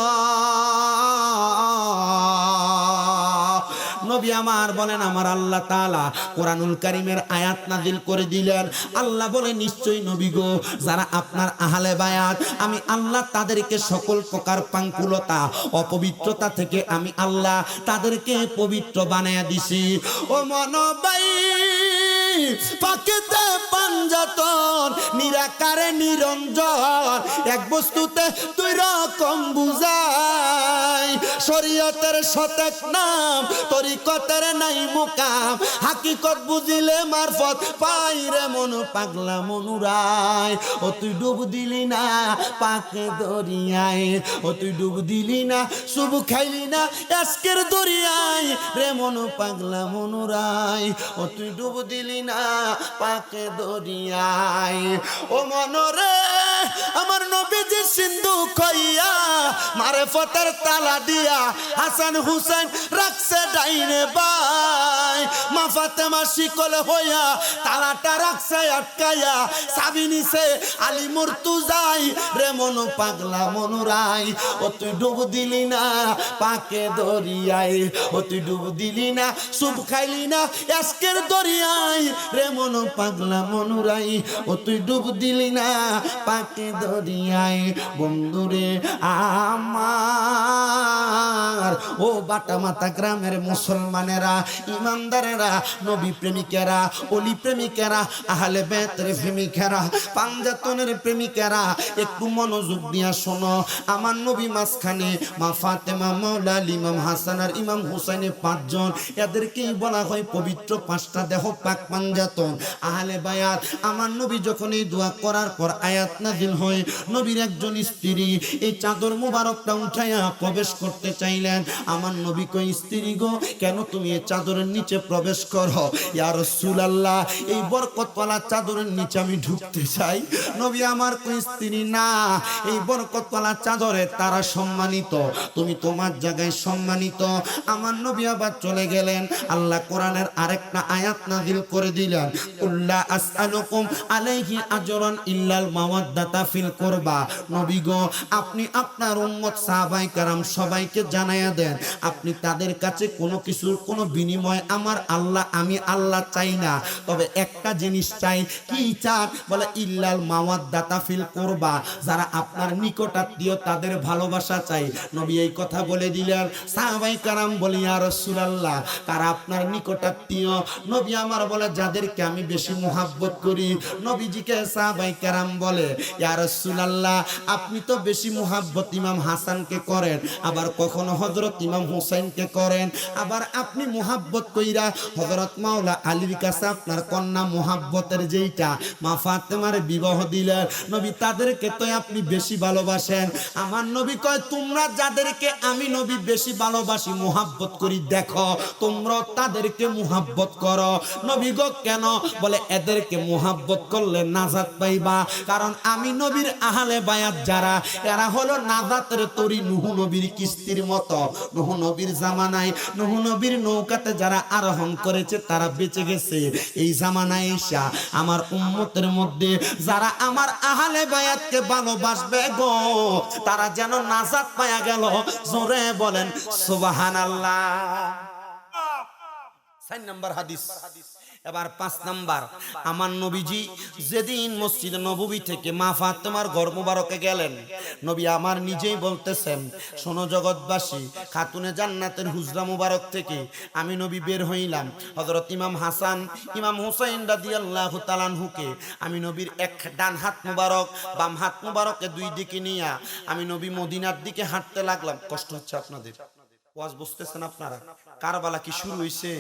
Speaker 1: নবী আমার বলেন, আমার আল্লাহ তাআলা কোরআনুল কারীমের আয়াত নাজিল করে দিলেন। আল্লাহ বলে, নিশ্চয়ই নবী গো, যারা আপনার আহলে বায়াত আমি আল্লাহ তাদেরকে সকল প্রকার পাঙ্কুলতা অপবিত্রতা থেকে আমি আল্লাহ তাদেরকে পবিত্র বানায়া দিছি। ও মনোবাই পাকেতে পাঞ্জাতন নিরাকারে নিরঞ্জন, এক বস্তুতে দুই রকম বুঝায়। শরীয়তের শতক নাম, তরিকতের নাই মুকাম, হাকিকত বুঝিলে মারফত পাইরে মন পাগলা মনুরায়। ও তুই ডুব দিলি না পাকে দরিয়ায়, ও তুই ডুব দিলি না শুভ খাইলি না আজকের দরিয়ায় রে মন পাগলা মনুরায়। ও তুই ডুব দিলি না পাকে দরিয়ায়। ও মনরে আমার নবীজি সিন্ধু কইয়া মারেফতের তালা দিয়া হাসান হুসেন রাখছে ডাইনে বাই। মা ফাতেমা শিকলে হইয়া তালাটা রাখছে আটকায়া, চাবি নিছে আলী মুর্তুজাই রে মনু পাগলা মনুরাই। ও তুই ডুব দিলি না পাকে দরিয়ায়, ও তুই ডুব দিলি না সুপ খাইলি না আজকের দরিয়ায় রে মন পাগলা মনুরাই ও তুই ডুব দিলি না পাকে দরিয়ায় বন্ধুরে আমার ও বাটা মাতা গ্রামের মুসলমানেরা ইমানদারেরা নবী প্রেমিকেরা অলি প্রেমিকেরা আহলে বেতের প্রেমিকেরা পাঞ্জাতনের প্রেমিকেরা একটু মনোযোগ দিয়া শোনো আমার নবী মাঝখানে মা ফাতেমা মাওলা আলী ইমাম হাসান আর ইমাম হুসাইনের পাঁচজন এদেরকেই বলা হয় পবিত্র পাঁচটা দেহ পাক পাঞ্জাতন আহলে বায়াত আমার নবী যখন এই দোয়া করার পর আয়াত নাযিল হয় নবীর একজন স্ত্রী এই চাদর মুবারকটা উঠাইয়া প্রবেশ করতে চাইলেন আমার নবী কই স্ত্রী গো কেন তুমি এই চাদরের নিচে প্রবেশ করো ইয়া রাসূলুল্লাহ এই বরকতওয়ালা চাদরের নিচে আমি ঢুকতে চাই নবী আমার কই স্ত্রী না এই বরকতওয়ালা চাদরে তারা সম্মানিত তুমি তোমার জায়গায় সম্মানিত আমার নবী আবার চলে গেলেন আল্লাহ কোরআনের আরেকটা আয়াত নাযিল করে দিলেন উল্লা আসআলুকুম আলাইহি আজরান ইল্লাল মাওয়াদ্দাতা ফিল কুরবা নবী গো আপনি আপনার উম্মত সাহাবায়ে কেরাম সবাইকে জানায়া দেন আপনি তাদের কাছে কোনো কিছুর কোনো বিনিময় আমার আল্লাহ আমি আল্লাহ চাই না তবে একটা জিনিস চাই কি চান বলে ইল্লাল মাওয়াদ্দাতা ফিল কুরবা যারা আপনার নিকটাত্মীয় তাদের ভালোবাসা চাই নবী এই কথা বলে দিলেন সাহাবায়ে কেরাম বলে ইয়া রাসূলুল্লাহ কারা আপনার নিকটাত্মীয় নবী আমার বলে যাদেরকে আমি বেশি মুহাব্বত করি নবীজিকে সাহাবায়ে কেরাম বলে ইয়া রাসূলুল্লাহ আপনি তো বেশি মুহাব্বত ইমাম হাসানকে করেন আবার কখনো হযরত ইমাম হুসাইনকে করেন আবার আপনি মুহাব্বত কইরা হযরত মাওলা আলীর কাছে আপনার কন্যা মুহাব্বতের যেইটা মা ফাতেমার বিবাহ দিলেন নবী তাদেরকে তো আপনি বেশি ভালোবাসেন আমার নবী কয় তোমরা যাদেরকে আমি নবী বেশি ভালোবাসি মুহাব্বত করি দেখো তোমরা তাদেরকে মুহাব্বত করো নবী গো কেন বলে এদেরকে মুহাব্বত করলে নাজাত পাইবা কারণ আমি নবীর আহলে বায়াত যারা এরা হলো নাজাতের তরি নূহ নবীর কিস্তির মতো নূহ নবীর জামানায় নূহ নবীর নৌকাতে যারা আরোহণ করেছে তারা বেঁচে গেছে এই জামানায় এসা আমার উম্মতের মধ্যে যারা আমার আহলে বায়াতকে ভালোবাসবে গো তারা যেন নাজাত পায়া গেল জোরে বলেন সুবহানাল্লাহ 4 নম্বর হাদিস এবার 5 নাম্বার আমার নবীজি যেদিন মসজিদে নববী থেকে মা ফাতেমার ঘর মুবারকে গেলেন নবী আমার নিজেই বলতেছেন শোনো জগৎবাসী খাতুনে জান্নাতের হুজরা মুবারক থেকে আমি নবী বের হইলাম হযরত ইমাম হাসান ইমাম হুসাইন রাদিয়াল্লাহু তাআলা আনহুকে আমি নবীর এক ডান হাত মুবারক বাম হাত মুবারকে দুই দিকে নিয়া আমি নবী মদিনার দিকে হাঁটতে লাগলাম কষ্ট হচ্ছে আপনাদের ওয়াজ বুঝতেছেন আপনারা কারবালা কি শুরু হইছে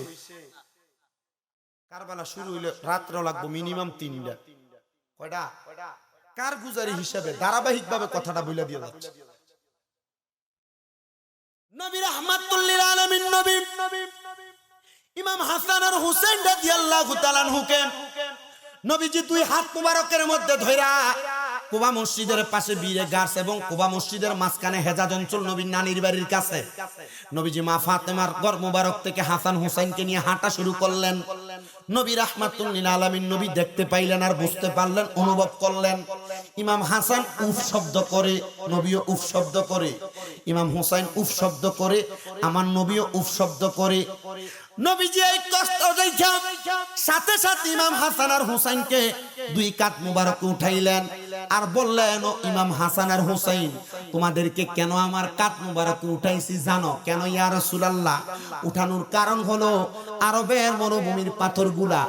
Speaker 1: কারবালা শুরু হইলে রাতও লাগবে মিনিমাম 3টা কয়টা কারগুজারি হিসাবে ধারাবাহিক ভাবে কথাটা বইলা দিয়ে যাচ্ছে নবী রাহমাতুল লিল আলামিন নবী ইমাম হাসান আর হুসাইন রাদিয়াল্লাহু তাআলা আনহুকে নবীজি দুই হাত মুবারকের মধ্যে ধইরা কুবা মসজিদের পাশে বীরে গাছ এবং কুবা মসজিদের মাঝখানে হেজাজ অঞ্চল নবীর নানির বাড়ির কাছে নবীজি মা ফাতেমার ঘর মুবারক থেকে হাসান হুসাইনকে নিয়ে হাঁটা শুরু করলেন নবী রাহমাতুল লিল আলামিন নবী দেখতে পাইলেন আর বুঝতে পারলেন অনুভব করলেন ইমাম হাসান উফ শব্দ করে নবীও উফ শব্দ করে ইমাম হুসাইন উফ শব্দ করে আমার নবীও উফ শব্দ করে নবীজি এই কষ্ট দেখে সাথে সাথে ইমাম হাসান আর হুসাইনকে দুই কাঁধ মুবারক উঠাইলেন আর বললেন ও ইমাম হাসান আর হুসাইন তোমাদেরকে কেন আমার কাঁধ মুবারক উঠাইছি জানো কেন ইয়া রাসূলুল্লাহ উঠানোর কারণ হলো আরবের মরুভূমির পাথরগুলা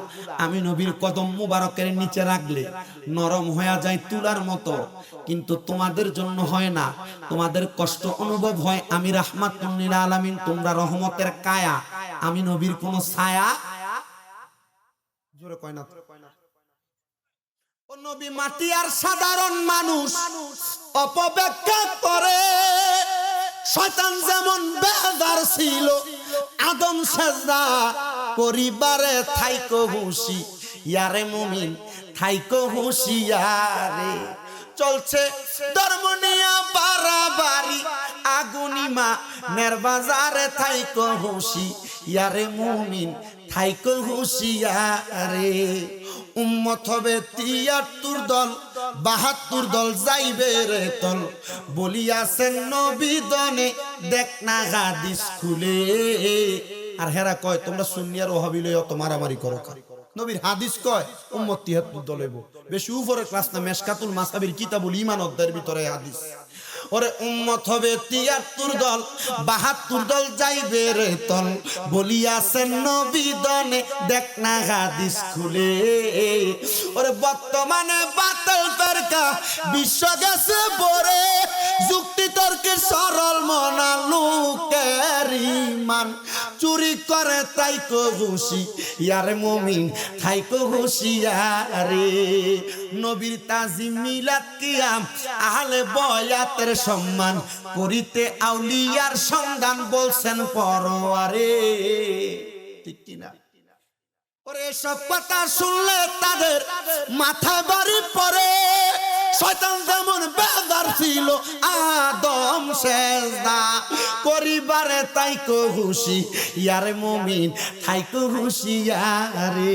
Speaker 1: আমি নবীর কদম মুবারকের নিচে রাখলে নরম হয়ে যায় তুলার মতো কিন্তু তোমাদের জন্য হয় না তোমাদের কষ্ট অনুভব হয় আমি রাহমাতুল লিল আলামিন তোমরা রহমতের কায়া আমি নবীর কোন ছায়া জোরে কয় না ও নবী মাটি আর সাধারণ মানুষ অপব্যাখ্যা করে শয়তান যেমন বেজার ছিল আদম সাজদা পরিবারে থাইকো হুশি ইয়ারে মুমিন থাইকো হুশিয়ারে চলছে ধর্ম নিয়া বাড়াবাড়ি আগুনিমা নেরবাজারে থাইকো হুশি ইয়ারে মুমিন থাইকো হুশিয়ারে উম্মত হবে ৭৩ দল ৭২ দল যাইবে রে তল বলিয়াছেন নবী দনে দেখ না হাদিস খুলে আর হেরা কয় তোমরা সুন্নি আর ওহাবি লইয়া তো মারামারি করো নবীর হাদিস কয় উম্মত 73 দল হইব। বেশি উপরে ক্লাস না, মেশকাতুল মাসাবির কিতাবুল ঈমান অধ্যায়ের ভিতরে হাদিস। ওরে উম্মত হবে 73 দল, 72 দল যাইবে রে তল, বলিয়াছেন নবী দনে দেখ না হাদিস খুলে। ওরে বর্তমানে বাতিল তর্কা বিশ্ব গেছে পড়ে, যুক্তি তর্কে সরল মনা লোকের ঈমান চুরি করে তাই কো হুশি ইয়ারে মুমিন তাই কো হুশিয়ারে। নবীর তাজিম মিলাদ কিয়াম আহলে বয়াতের সম্মান করিতে আউলিয়ার সন্ধান বলছেন পরোয়ারে। ঠিক কিনা? ওরে সব কথা শুনলে তাদের মাথা বাড়ি পড়ে, শয়তান যেমন বেদার ছিল আদম সেজদা করিবারে তাই কো হুশি ইয়ারে মুমিন তাই কো হুশিয়ারে।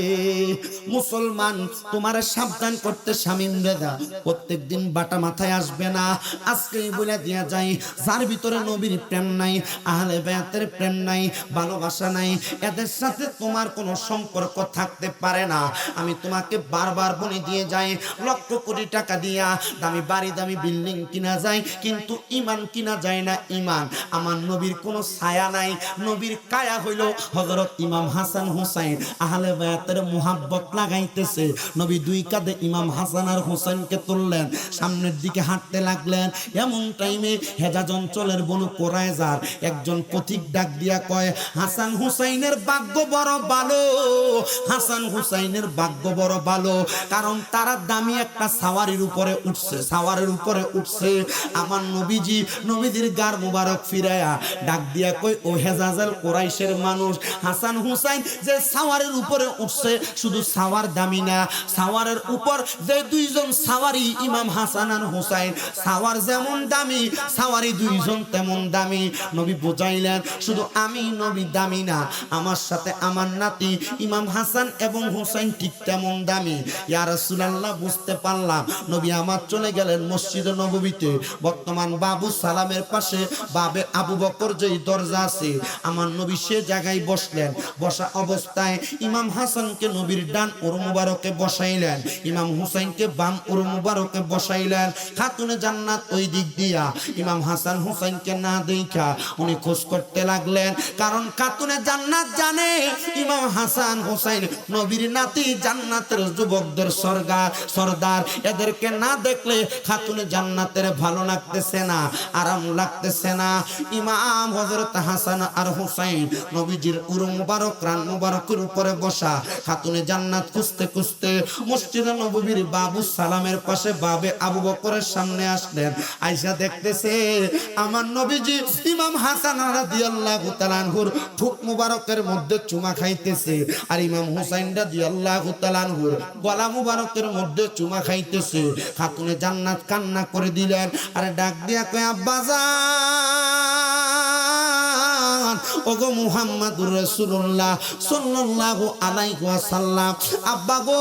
Speaker 1: মুসলমান তোমার সাবধান করতে শামিম রেজা প্রত্যেকদিন বাটা মাথায় আসবে না। আজকেই বলে দিয়া যায়, যার ভিতরে নবীর প্রেম নাই, আহলে বায়াতের প্রেম নাই, ভালোবাসা নাই, এদের সাথে তোমার কোনো সম্পর্ক থাকতে পারে না। আমি তোমাকে বারবার বলে দিয়ে যাই, লক্ষ কোটি টাকা দিয়া দামি বাড়ি দামি বিল্ডিং কিনা যায়, কিন্তু ঈমান কিনা যায় না। ঈমান আমার নবীর কোনো ছায়া নাই। নবীর কায়া হইল হযরত ইমাম হাসান হুসাইন। আহলে বায়াতের মুহাব্বত লাগাইতেছে। নবী দুই কাঁধে ইমাম হাসান আর হুসাইনকে তুললেন, সামনের দিকে হাঁটতে লাগলেন। এমন টাইমে হেজাজ অঞ্চলের বনু কোরাইজার একজন পথিক ডাক দিয়া কয়, হাসান হুসাইনের ভাগ্য বড় ভালো, হাসান হুসাইনের ভাগ্য বড় ভালো, কারণ তারা দামি একটা সাওয়ারির উপরে উঠছে, সাওয়ারের উপরে উঠছে। আমার নবীজি নবীদের গার মুবারক ফিরায়া ডাক দিয়া কই, ও হেজাজেল কোরাইশের মানুষ, হাসান হুসাইন যে সাওয়ারের উপরে উঠছে, শুধু সাওয়ার দামি না, সাওয়ারের উপর যে দুইজন সাওয়ারি ইমাম হাসান আর হুসাইন, সাওয়ার যেমন দামি সাওয়ারি দুইজন তেমন দামি। নবী বুঝাইলেন, শুধু আমি নবী দামি না, আমার সাথে আমার নাতি ইমাম হাসান এবং হুসাইন ঠিক তেমন দামি। ইয়া রাসূলুল্লাহ, বুঝতে পারলাম। নবী আমার চলে গেলেন মসজিদে নববীতে। বর্তমান বাবু সালামের পাশে বাবে আবু বকর যেই দরজা আছে, আমার নবী সে জায়গায় বসলেন। বসা অবস্থায় ইমাম হাসানকে নবীর ডান ওর মুবারকে বসাইলেন, ইমাম হুসাইনকে বাম ওর মুবারকে বসাইলেন। খাতুনে জান্নাত ওই দিক দিয়া ইমাম হাসান হুসাইনকে না দেখা উনি খোঁজ করতে লাগলেন, কারণ খাতুনে জান্নাত জানে ইমাম হাসান হুসাইন নবীর নাতি, জান্নাতের যুবকদের সরদার। এদেরকে না দেখলে খাতুনে জান্নাতের ভালো লাগতেছে না, আরাম লাগতেছে না। ইমাম হযরত হাসান আর হুসাইন নবীজির উরু মুবারক রান মুবারকের উপরে বসা, খাতুনে জান্নাত খুঁজতে খুঁজতে মসজিদে নববীর বাবু সালামের পাশে বাবে আবু বকরের সামনে আসলেন। আয়েশা দেখতেছে আমার নবীজি ইমাম হাসান রাদিয়াল্লাহু তাআলা আনহুর ঠোঁট মুবারকের মধ্যে চুমা খাইতেছে, আর ইমাম হুসাইন রাদিয়াল্লাহু তাআলা আনহুর গলা মুবারকের মধ্যে চুমা খাইতেছে। খাতুনে জান্নাত কান্না করে দিলেন, আরে ডাক দিয়া কয়, আব্বাজান, ওগো মুহাম্মাদুর রাসূলুল্লাহ সাল্লাল্লাহু আলাইহি ওয়াসাল্লাম, আব্বা গো,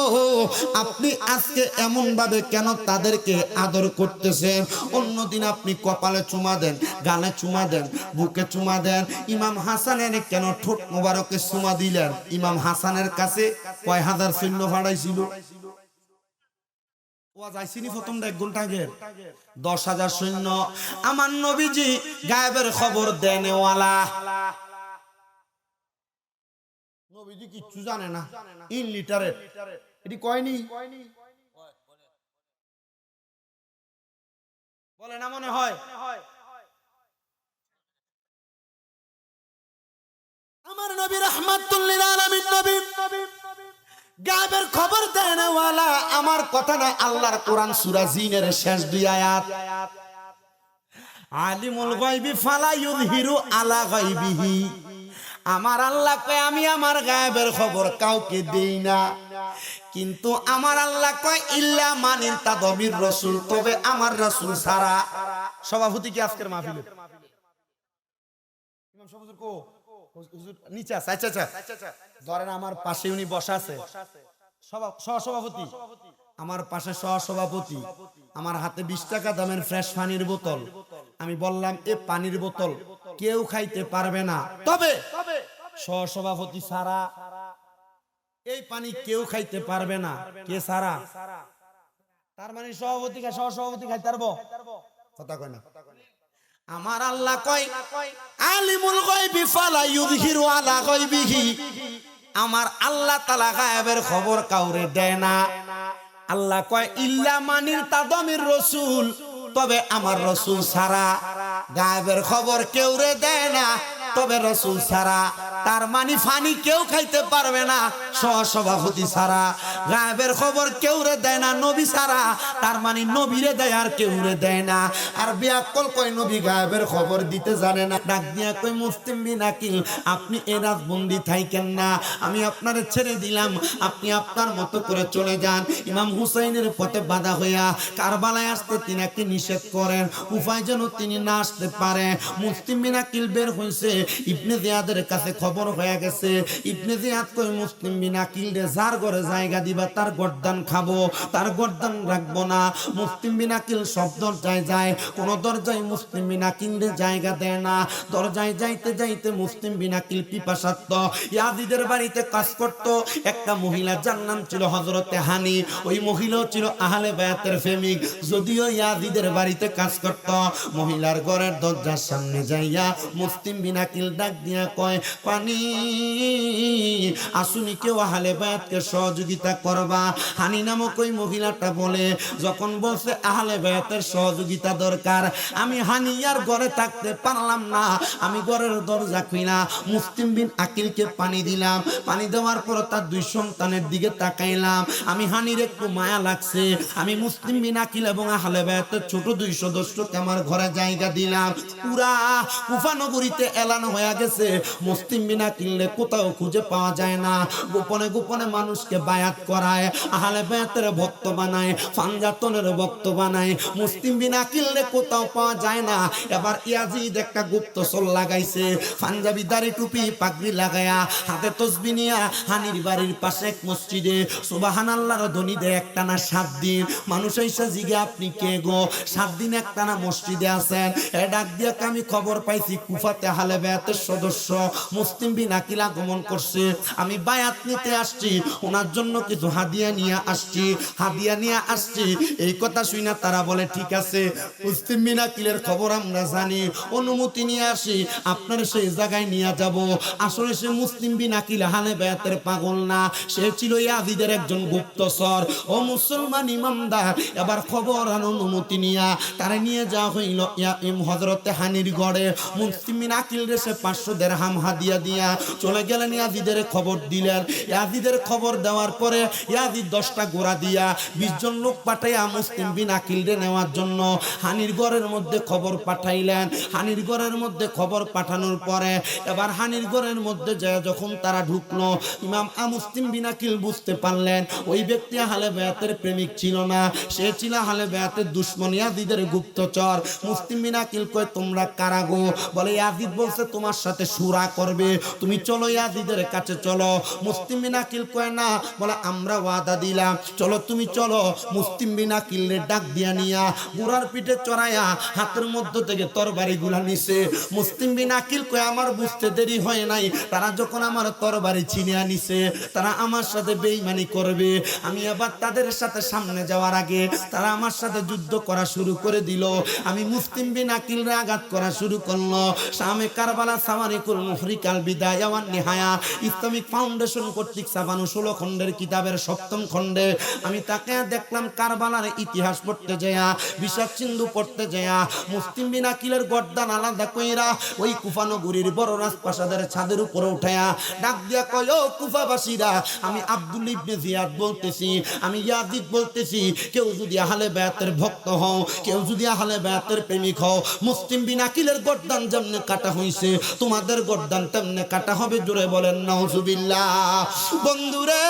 Speaker 1: আপনি আজকে এমন ভাবে কেন তাদেরকে আদর করতেছেন? অন্যদিন আপনি কপালে চুমা দেন, গালে চুমা দেন, বুকে চুমা দেন, ইমাম হাসানের কেন ঠোঁট মোবারকে চুমা দিলেন? ইমাম হাসানের কাছে কয় হাজার সৈন্য ভাড়াইছিল? প্রথম 1 ঘন্টা আগে 10,000 সৈন্য। আমার নবীজি গায়েবের খবর দেনেওয়ালা, নবীজি কিচ্ছু জানে না, ইনলিটারেট। এটি কয়নি বলে না মনে হয়? আমার নবী রাহমাতুল লিল আলামিন, নবী গায়েবের খবর দেনেওয়ালা। আমার কথা না, আল্লাহর কোরআন সূরা জিনের শেষ 2 আয়াত, আলিমুল গায়বি ফালা ইউযহিরু আলা গায়বিহি। আমার আল্লাহ কয়, আমি আমার গায়েবের খবর কাউকে দেই না, কিন্তু আমার আল্লাহ কয় ইল্লা মানিন তাদবির রাসূল, তবে আমার রাসূল ছাড়া। সভাপতি কি আজকের মাহফিলে? ইমাম সভাপতি কো হুজুর নিচে আছে। আচ্ছা আচ্ছা, ধরেন আমার পাশে উনি বসা আছে, সহসভাপতি আমার পাশে, সহসভাপতি আমার হাতে 20 টাকা দামের ফ্রেশ পানির বোতল। আমি বললাম, এ পানির বোতল কেউ খাইতে পারবে না, তবে সহসভাপতি ছাড়া। এই পানি কেউ খাইতে পারবে না কে সারা। তার মানে সভাপতি সহসভাপতি খাইতে পারবো? কথা কয় না। আমার আল্লাহ কয় আলিমুল গায়বি ফালা ইউযহিরু আলা গায়বিহি, আমার আল্লাহ তাআলা গায়েবের খবর কাউরে দেয় না। আল্লাহ কয় ইল্লা মানির তাদমির রাসূল, তবে আমার রাসূল ছাড়া গায়েবের খবর কেউরে দেয় না, তবে রাসূল ছাড়া। তার মানে পানি কেউ খাইতে পারবে না সহসভাপতি ছাড়া, গায়েবের খবর কেউরে দেয় না নবী ছাড়া। তার মানে নবীরে দেয় আর কেউরে দেয় না। আর বিয়াক্কল কয় নবী গায়েবের খবর দিতে জানে না। ডাক দিয়া কয় মুসলিম বিন আকিল, আপনি এ রাজবন্দি থাইকেন না, আমি আপনারে ছেড়ে দিলাম, আপনি আপনার মতো করে চলে যান। ইমাম হুসাইনের পথে বাধা হইয়া কারবালায় আসতে তিনাকে নিষেধ করেন, উপায় যেন তিনি না আসতে পারে। মুসলিম বিন আকিল বের হইছে, ইবনে জিয়াদের কাছে খবর হয়ে গেছে। ইবনে জিয়াদ কই মুসলিম বিন আকিল রে যার ঘরে জায়গা দিবা তার গর্দান খাবো, তার গর্দান রাখবো না। মুসলিম বিন আকিল সব দরজায় যায়, কোন দরজায় মুসলিম বিন আকিল রে জায়গা দেয় না। দরজায় যাইতে যাইতে মুসলিম বিন আকিল পিপাসার্থ ইয়াজিদের বাড়িতে কাজ করত। একটা মহিলা যার নাম ছিল হযরতে হানি, ওই মহিলাও ছিল আহলে বায়াতের প্রেমিক, যদিও ইয়াজিদের বাড়িতে কাজ করত। মহিলার ঘরের দরজার সামনে যাইয়া মুসলিম বিন আকিল ডাক দিয়া কয় পানি আসুনি কেউ আহলে বায়াতকে সহযোগিতা করবা। হানি নামক ওই মহিলাটা বলে, যখন বলছে আহলে বায়াতের সহযোগিতা দরকার, আমি হানিয়ার ঘরে থাকতে পারলাম না, আমি ঘরের দরজা খুইলা মুসলিম বিন আকিলকে পানি দিলাম। পানি দেওয়ার পর তার দুই সন্তানের দিকে তাকাইলাম, আমি হানির একটু মায়া লাগছে, আমি মুসলিম বিন আকিল এবং আহলে বায়াতের ছোট দুই সদস্যকে আমার ঘরে জায়গা দিলাম। পুরা কুফা নগরীতে এলান হয়ে গেছে মুসলিম বিন আকিলকে কোথাও খুঁজে পাওয়া যায় না। গোপনে গোপনে মানুষকে বায়াত করায়, আহলে বায়াতের ভক্ত বানায়, ফানজাতনের ভক্ত বানায়। মুসলিম বিন আকিলকে কোথাও পাওয়া যায় না। এবার ইয়াজিদ একটা গুপ্তচর লাগাইছে, পাঞ্জাবি দাড়ি টুপি পাগড়ি লাগায়া হাতে তসবিহ নিয়া হানির বাড়ির পাশে এক মসজিদে সুবহানাল্লাহর ধ্বনি দেয় একটানা 7 দিন। মানুষ এসে জিগে আপনি কে গো, 7 দিন একটানা মসজিদে আছেন। এ ডাক দিয়ে আমি খবর পাইছি কুফাতে আহলে বায়াতের সদস্য মুসলিম বিন আকিল আগমন করছে, আমি বায়াত নিতে আসছি, ওনার জন্য কিছু হাদিয়া নিয়ে আসছি, হাদিয়া নিয়ে আসছি। এই কথা শুনে তারা বলে ঠিক আছে, মুসলিম বিন আকিলের খবর আমরা জানি, অনুমতি নিয়ে আসি, আপনার সেই জায়গায় নিয়ে যাব। আসলে সে মুসলিম বিন আকিল আহলে বায়াতের পাগল না, সে ছিল ইয়াজিদের একজন গুপ্তচর। ও মুসলমান ইমামদার, এবার খবর আর অনুমতি নিয়ে তারা নিয়ে যাওয়া হইল হযরতে হানির ঘরে। মুসলিম বিন আকিল রে সে 500 দিরহাম হাদিয়া দিয়া চলে গেলেন, ইয়াজিদের খবর দিলেন। ইয়াজিদের খবর দেওয়ার পরে ইয়াজিদ 10টা ঘোড়া দিয়া 20 জন লোক পাঠাইয়া মুসলিম বিন আকিল রে নেওয়ার জন্য হানির ঘরের মধ্যে খবর পাঠাইলেন। হানির ঘরের মধ্যে খবর পাঠানোর পরে এবার হানির ঘরের মধ্যে যায় যখন তারা ঢুকলো, ইমাম মুসলিম বিন আকিল বুঝতে পারলেন ওই ব্যক্তি আহলে বায়াতের প্রেমিক ছিল না, সে ছিল আহলে বায়াতের দুশমন, ইয়াজিদের গুপ্তচর। মুসলিম বিন আকিল কয় তোমরা কারা গো? বলে ইয়াজিদ বলছে তোমার সাথে শুরা করবে, তুমি চলো ইয়াজিদের কাছে চলো। মুসলিম বিন আকিল কয় না, বলে আমরা ওয়াদা দিলাম, চলো তুমি চলো। মুসলিম বিন আকিলের ডাক দিয়া নিয়া ঘোড়ার পিঠে চড়াইয়া হাতের মধ্য থেকে তরবারি গুলা নিছে। মুসলিম বিন আকিল কয় আমার বুঝতে দেরি হয় নাই, তারা যখন আমার তরবারি ছিনিয়া নিছে তারা আমার সাথে বেঈমানি করবে। আমি আবার তাদের সাথে সামনে যাওয়ার আগে তারা আমার সাথে যুদ্ধ করা শুরু করে দিল। আমি মুসলিম বিন আকিলরে আঘাত করা শুরু করলো। শামে কারবালা সাওয়ারিকুল মুহরিকাল বিদায়া ওয়ান নিহায়া ইসলামিক ফাউন্ডেশন কর্তৃক ছাপানো 16 খণ্ডের কিতাবের 7ম খণ্ডে আমি তাকে দেখলাম কারবালার ইতিহাস পড়তে যায়া, বিষাদ সিন্ধু পড়তে যায়া মুসলিম বিন আকিলের গর্দান আলাদা কইরা ওই কুফা নগরীর বড় রাজপ্রাসাদের ছাদের উপরে উঠায়া ডাক দিয়া কয় ও কুফাবাসীরা, আমি আব্দুল ইবনে জিয়াদ বলতেছি, আমি ইয়াজিদ বলতেছি, কেউ যদি আহলে বায়াতের ভক্ত হও, কেউ যদি আহলে বায়াতের প্রেমিক হও, মুসলিম বিন আকিলের গর্দান যেমনে কাটা হইছে তোমাদের গর্দান তেমনে কাটা হবে। জোরে বলেন নাউজুবিল্লাহ। বন্ধুরে,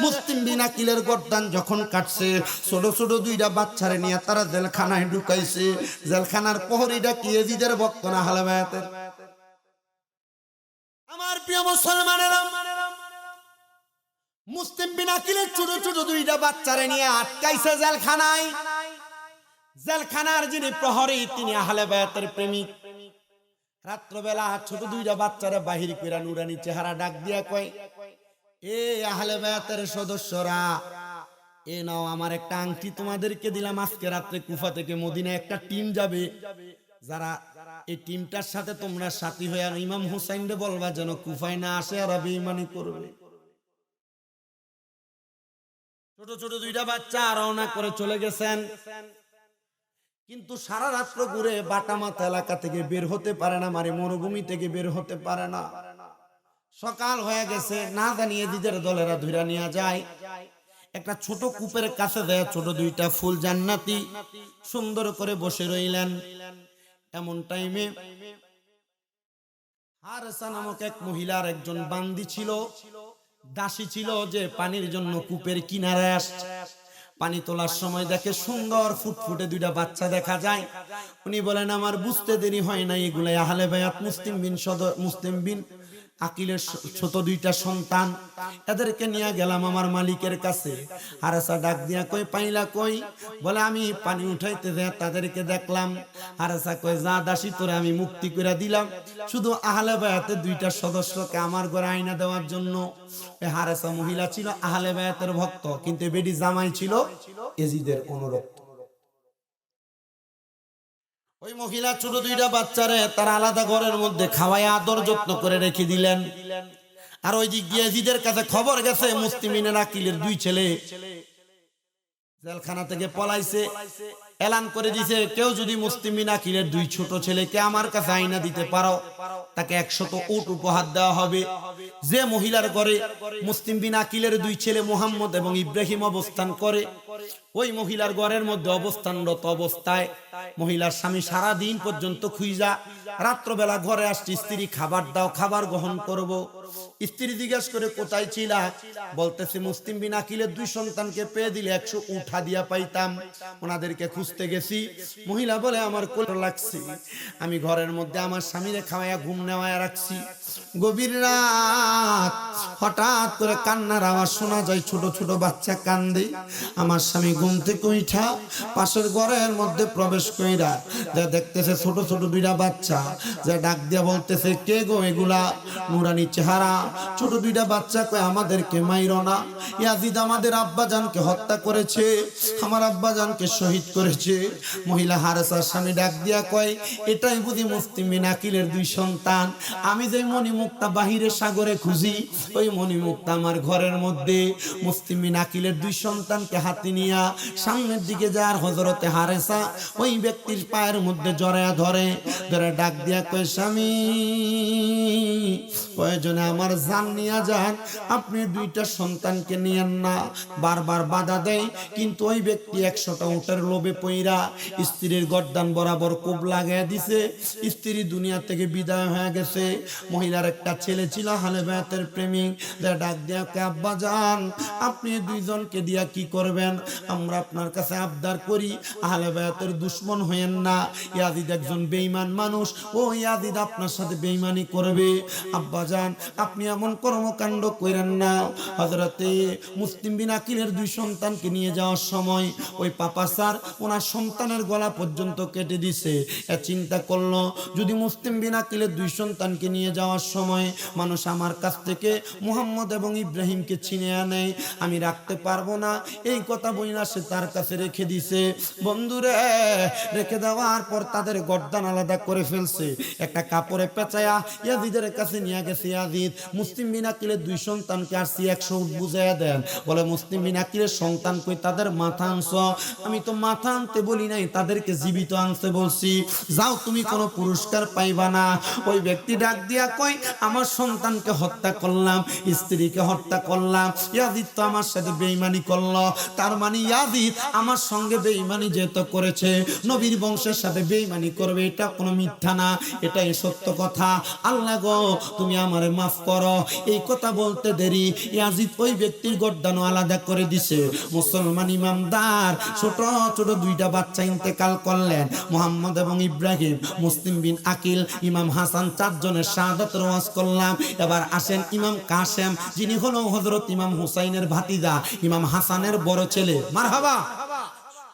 Speaker 1: মুসলিম বিন আকিলের গর্দান যখন কাটছে, ছোট ছোট 2টা বাচ্চারে নিয়ে তারা জেলখানায় ঢুকাইছে। জেলখানার প্রহরীটা কি ইয়াজিদের ভক্ত না আহলে বায়াতের? আমার প্রিয় মুসলমানেরা, মুসলিম বিন আকিলের ছোট ছোট 2টা বাচ্চারে নিয়ে আটকাইছে জেলখানায়। জেলখানার যিনি প্রহরী তিনি আহলে বায়াতের প্রেমিক। রাত্রবেলা ছোট 2টা বাচ্চারে বাহির কইরা নুরানি চেহারা ডাক দিয়া কয় এ আহলে বায়াতের সদস্যরা, এ নাও আমার একটা আংটি তোমাদেরকে দিলাম। আজকে রাত্রে কুফা থেকে মদিনায় একটা টিম যাবে, যারা এই টিমটার সাথে তোমরা সাথী হয়ে আর ইমাম হুসাইনরে বলবা যেন কুফায় না আসে আর বেঈমানি করবে। ছোট ছোট দুইটা বাচ্চা রওনা করে চলে গেছেন, কিন্তু সারা রাত্র ঘুরে বাটামাথা এলাকা থেকে বের হতে পারে না, মানে মরুভূমি থেকে বের হতে পারে না। সকাল হয়ে গেছে, না জানিয়ে দিদের দলেরা ধইরা নিয়ে যায় একটা ছোট কূপের কাছে দেয়। ছোট দুইটা ফুল জান্নাতি সুন্দর করে বসে রইলেন। এমন টাইমে হারেসা নামক এক মহিলার একজন বান্দি ছিল, দাসী ছিল, যে পানির জন্য কূপের কিনারায় আসছে। পানি তোলার সময় দেখে সুন্দর ফুটফুটে দুইটা বাচ্চা দেখা যায়। উনি বলেন আমার বুঝতে দেরি হয় না, এগুলাই আহলে বায়াত মুসলিম বিন আকিলের ছোট দুইটা সন্তান। এদেরকে নিয়ে গেলাম আমার মালিকের কাছে। হারেসা ডাক দিয়া কই পাইলা কই? বলে আমি পানি উঠাইতে যায় তাদেরকে দেখলাম। হারেসা কই যা দাসী তোরে আমি মুক্তি করে দিলাম, শুধু আহলে বায়াতের দুইটা সদস্যকে আমার ঘরে আইনা দেওয়ার জন্য। হারেসা মহিলা ছিল আহলে বায়াতের ভক্ত, কিন্তু বেডি জামাই ছিল এজিদের অনুরক্ত। ওই মহিলা ছোট দুইটা বাচ্চারে তার আলাদা ঘরের মধ্যে খাওয়ায় আদর যত্ন করে রেখে দিলেন। আর ওই দিক দিয়ে এজিদের কাছে খবর গেছে মুসলিমিনের আকিলের দুই ছেলে জেলখানা থেকে পলাইছে। এলান করে দিছে, কেউ যদি মুসলিমিন আকিলের দুই ছোট ছেলেকে আমার কাছে আইনা দিতে পারো তাকে 100 উট উপহার দেওয়া হবে। যে মহিলার ঘরে মুসলিম বিন আকিলের দুই ছেলে মুহাম্মদ এবং ইব্রাহিম অবস্থান করে, ওই মহিলার ঘরের মধ্যে অবস্থানরত অবস্থায় মহিলার স্বামী সারা দিন পর্যন্ত খুঁজা রাত্রবেলা ঘরে আসছে, স্ত্রী খাবার দাও, খাবার গ্রহণ করব। স্ত্রী জিজ্ঞেস করে কোথায় ছিলা? বলতেছে মুসলিম বিন আকিলের দুই সন্তানকে পেয়ে দিলে 100 উঠা দিয়া পাইতাম, ওনাদেরকে খুঁজতে গেছি। মহিলা বলে আমার কোলে লাগছে, আমি ঘরের মধ্যে আমার স্বামীরে খাওয়াইয়া ঘুম নেওয়ায় রাখছি। গভীর রাত হঠাৎ করে কান্নার আওয়াজ শোনা যায়, ছোট ছোট বাচ্চা কান্দে। আমার স্বামী ঘুম থেকে উঠা পাশের ঘরের মধ্যে প্রবেশ কইরা যা দেখতেছে ছোট ছোট দুইটা বাচ্চা, যা ডাক দিয়া বলতেছে কে গো এগুলা? নুরানি চেহারা ছোট দুইটা বাচ্চা কয় আমাদেরকে মাইরো না, ইয়াজিদ আমাদের আব্বাজানকে হত্যা করেছে, আমার আব্বাজানকে শহীদ করেছে। মহিলা হারেসার স্বামী ডাক দিয়া কয় এটাই বুঝি মুসলিম বিন আকিলের দুই সন্তান? আমি যে মণিমুক্তা বাহিরে সাগরে খুঁজি, ওই মণিমুক্তা আমার ঘরের মধ্যে। মুসলিম বিন আকিলের দুই সন্তানকে হাতে নিয়া সামনের দিকে যার হযরতে হারেসা ওই ব্যক্তির পায়ের মধ্যে জড়ায়া ধরে ডাক দিয়া কয় স্বামী প্রয়োজনে আমার জান নিয়া যান, আপনি দুইটা সন্তানকে নিয়েন না। বারবার বাধা দেয়, কিন্তু ওই ব্যক্তি 100টা উটের লোভে পইরা স্ত্রীর গর্দান বরাবর কোপ লাগাইয়া দিছে। স্ত্রী দুনিয়া থেকে বিদায় হয়ে গেছে। মহিলার একটা ছেলে ছিল আহলে বায়াতের প্রেমিক, ডাক দিয়া কয় আব্বা জান আপনি দুইজনকে দিয়া কি করবেন? আমরা আপনার কাছে আবদার করি আহলে বায়াতের দুশমন হইেন না, ইয়াজিদ একজন বেঈমান মানুষ, ও ইয়াজিদ আপনার সাথে বেঈমানি করবে। আব্বা জান আপনি এমন কর্মকাণ্ড করেন না। হযরতে মুসলিম বিন আকিলের দুই সন্তানকে নিয়ে যাওয়ার সময় ওই পাপা স্যার ওনার সন্তানের গলা পর্যন্ত কেটে দিছে। চিন্তা করলো যদি মুসলিম বিন আকিলের দুই সন্তানকে নিয়ে যাওয়ার সময় মানুষ আমার কাছ থেকে মুহাম্মদ এবং ইব্রাহিমকে ছিনিয়ে আনে, আমি রাখতে পারবো না। এই কথা বইনা সে তার কাছে রেখে দিছে। বন্ধুরে রেখে দেওয়ার পর তাদের গর্দান আলাদা করে ফেলছে, একটা কাপড়ে পেঁচায়া ইয়াজিদের কাছে নিয়ে গেছে। ইয়াজিদ মুসলিম বিন আকিলের দুই সন্তানকে আসছি 100 উট বুঝাইয়া দেন। বলে মুসলিম বিন আকিলের সন্তান কই? তাদের মাথা আনছ? আমি তো মাথা আনতে বলি নাই, তাদেরকে জীবিত আনতে বলছি। যাও তুমি কোনো পুরস্কার পাইবা না। ওই ব্যক্তি ডাক দিয়া কই আমার সন্তানকে হত্যা করলাম, স্ত্রীকে হত্যা করলাম, ইয়াজিদ তো আমার সাথে বেঈমানি করলো, তার মানে ইয়াজিদ আমার সঙ্গে বেঈমানি যেহেতু করেছে নবীর বংশের সাথে বেঈমানি করবে, এটা কোনো মিথ্যা না, এটাই সত্য কথা। আল্লাহ গো তুমি আমারে মাফ করো। এই কথা বলতে দেরি ইয়াজিদ ওই ব্যক্তির গর্দানও আলাদা করে দিছে। মুসলমান ইমামদার ছোট ছোট দুইটা বাচ্চা ইন্তেকাল করলেন, মুহাম্মদ এবং ইব্রাহিম, মুসলিম বিন আকিল, ইমাম হাসান, 4 জনের শাহাদাতের ওয়াজ করলাম। এবার আসেন ইমাম কাসেম, যিনি হলো হযরত ইমাম হুসাইনের ভাতিজা, ইমাম হাসানের বড় ছেলে। মারহাবা।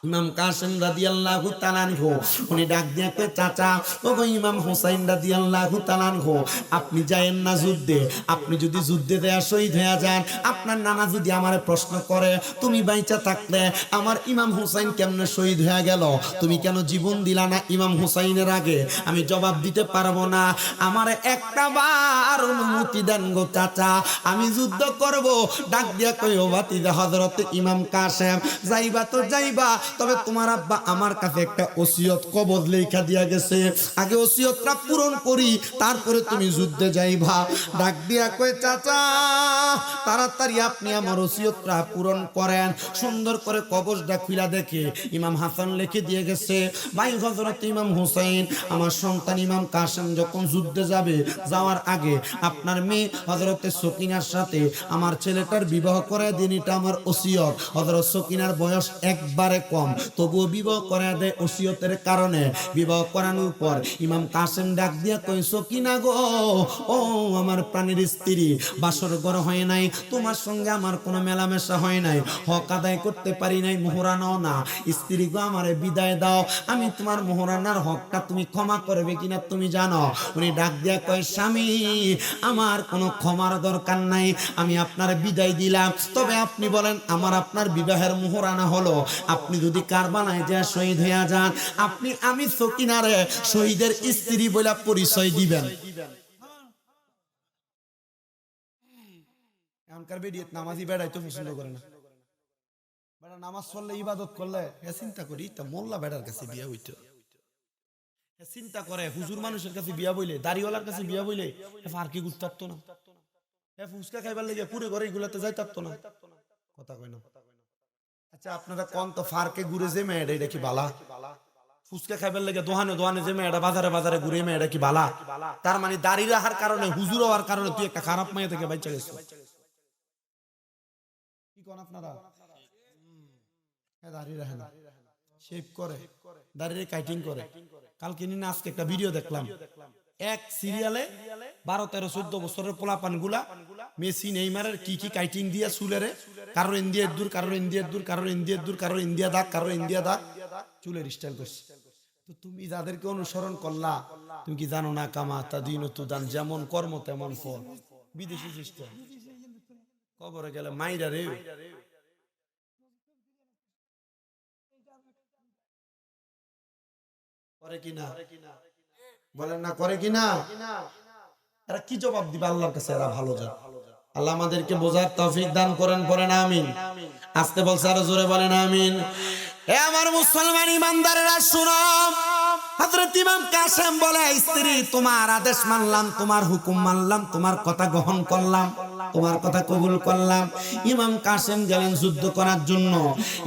Speaker 1: ইমাম কাসেম রাদিয়াল্লাহু তাআলা আনহু উনি ডাক দিয়ে কয় চাচা ওগো ইমাম হুসাইন রাদিয়াল্লাহু তাআলা আনহু আপনি যায়েন না যুদ্ধে, আপনি যদি যুদ্ধে দেয়া শহীদ হয়ে যান, আপনার নানা যদি আমারে প্রশ্ন করে তুমি বাইচা থাকলে আমার ইমাম হুসাইন কেমনে শহীদ হয়ে গেল, তুমি কেন জীবন দিলা না ইমাম হুসাইনের আগে, আমি জবাব দিতে পারবো না। আমার একটা বার অনুমতি দেন গো চাচা, আমি যুদ্ধ করব। ডাক দিয়া কই ও ভাতিজা হযরত ইমাম কাসেম যাইবা তো যাইবা, তবে তোমার আব্বা আমার কাছে একটা ওসিয়ত কবজ লেখা দিয়া গেছে, আগে ওসিয়তটা পূরণ করি তারপরে তুমি যুদ্ধে যাইবা। ডাক দিয়া কই চাচা তাড়াতাড়ি আপনি আমার ওসিয়তটা পূরণ করেন। সুন্দর করে কবজটা খুলে দেখে ইমাম হাসান লিখে দিয়ে গেছে, ভাই হযরত ইমাম হুসাইন আমার সন্তান ইমাম কাসেম যখন যুদ্ধে যাবে, যাওয়ার আগে আপনার মেয়ে হযরত সকিনার সাথে আমার ছেলেটার বিবাহ করে দিন, এটা আমার ওসিয়ত। হযরত সকিনার বয়স একবারে কম, তবুও বিবাহ করে দেয় ওসিয়তের কারণে। বিবাহ করানোর পর ইমাম কাসেম ডাক দিয়া কই সকিনা গো, ও আমার প্রাণের স্ত্রী, বাসর ঘর হয় নাই, তোমার সঙ্গে আমার কোনো মেলামেশা হয় নাই, হক আদায় করতে পারি নাই, মোহরানাও না, স্ত্রী গো আমারে বিদায় দাও, আমি তোমার মোহরানার হকটা তুমি ক্ষমা করবে কিনা তুমি জানো। উনি ডাক দিয়া কয় স্বামী আমার কোনো ক্ষমার দরকার নাই, আমি আপনার বিদায় দিলাম, তবে আপনি বলেন আমার আপনার বিবাহের মোহরানা হলো আপনি যদি কারবালায় যা শহীদ হইয়া যান, আপনি আমি সকিনারে শহীদের স্ত্রী বলে পরিচয় দিবেন। এখনকার বেডিয়েত নামাজি বেড়াই তো পছন্দ করে না, বেড়া নামাজ পড়লে ইবাদত করলে চিন্তা করি তা মোল্লা বেড়ার কাছে বিয়া হইতো, চিন্তা করে হুজুর মানুষের কাছে বিয়া বইলে, দাড়িওয়ালার কাছে বিয়া বইলে আর কি গুছ থাকতো না, ফুচকা খাইবার লেগে পুরে ঘরে এগুলাতে যাই থাকতো না, কথা কই না। আচ্ছা আপনারা কোন তো ফারকে ঘুরে যে মেয়েটা এটা কি বালা, ফুচকা খাইবার লেগে দোহানে দোহানে যে মেয়েটা বাজারে বাজারে ঘুরে মেয়েটা কি বালা, তার মানে দাড়ি রাখার কারণে হুজুর হওয়ার কারণে তুই একটা খারাপ মেয়ে থেকে বাইচা গেছ, কি কোন আপনারা দাড়ি রাখে না, শেভ করে, দাড়িরে কাটিং করে। কালকে নিয়ে আজকে একটা ভিডিও দেখলাম, এক সিরিয়ালে 12-13-14 বছরের পোলাপান গুলা মেসি নেইমারের কি কি কাটিং দিয়া চুলেরে, কারোর ইন্ডিয়ার দূর, কারোর ইন্ডিয়ার দূর, কারোর ইন্ডিয়ার দূর, কারোর ইন্ডিয়া দাগ, কারোর ইন্ডিয়া দাগ, চুলের স্টাইল করছে। তো তুমি যাদেরকে অনুসরণ করলা, তুমি কি জানো না কামা তা দিন দান, যেমন কর্ম তেমন ফল, বিদেশি সিস্টেম। কবরে গেলে মাইরা রে করে কিনা বলেন না, করে কিনা, এরা কি জবাব দিবে আল্লাহর কাছে, এরা ভালো জানে। আল্লাহ আমাদেরকে বোঝার তৌফিক দান করেন, পড়েন আমিন। আস্তে বলছে আরো জোরে বলেন আমিন। এ আমার মুসলমান ইমানদারেরা শুনো, হযরত ইমাম কাসেম বলে স্ত্রী তোমার আদেশ মানলাম, তোমার হুকুম মানলাম, তোমার কথা গ্রহণ করলাম, তোমার কথা কবুল করলাম। ইমাম কাসেম গেলেন যুদ্ধ করার জন্য।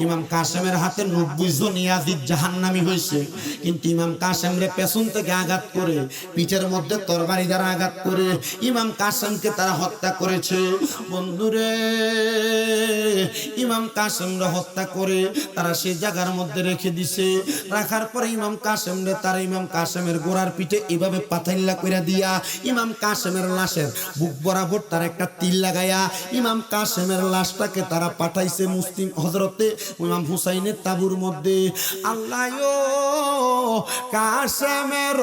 Speaker 1: ইমাম কাসেমের হাতে 90 জন ইয়াজিদ জাহান্নামী হয়েছে, কিন্তু ইমাম কাসেমরে পেছন থেকে আঘাত করে, পিঠের মধ্যে তরবারি দ্বারা আঘাত করে ইমাম কাসেমকে তারা হত্যা করেছে। বন্ধুরে ইমাম কাসেমরে হত্যা করে তারা সেই জায়গার মধ্যে রেখে দিছে। রাখার পরে ইমাম কাসেমরে তারা ইমাম কাসেমের গোড়ার পিঠে এভাবে পাথাইল্লা কইরা দিয়া ইমাম কাসেমের লাশের বুক বরাবর তার একটা তিল লাগায়া ইমাম কাসেমের লাশটাকে তারা পাঠাইছে মুসলিম হযরতে ইমাম হুসাইনের তাবুর মধ্যে। আল্লাহ কাসেমের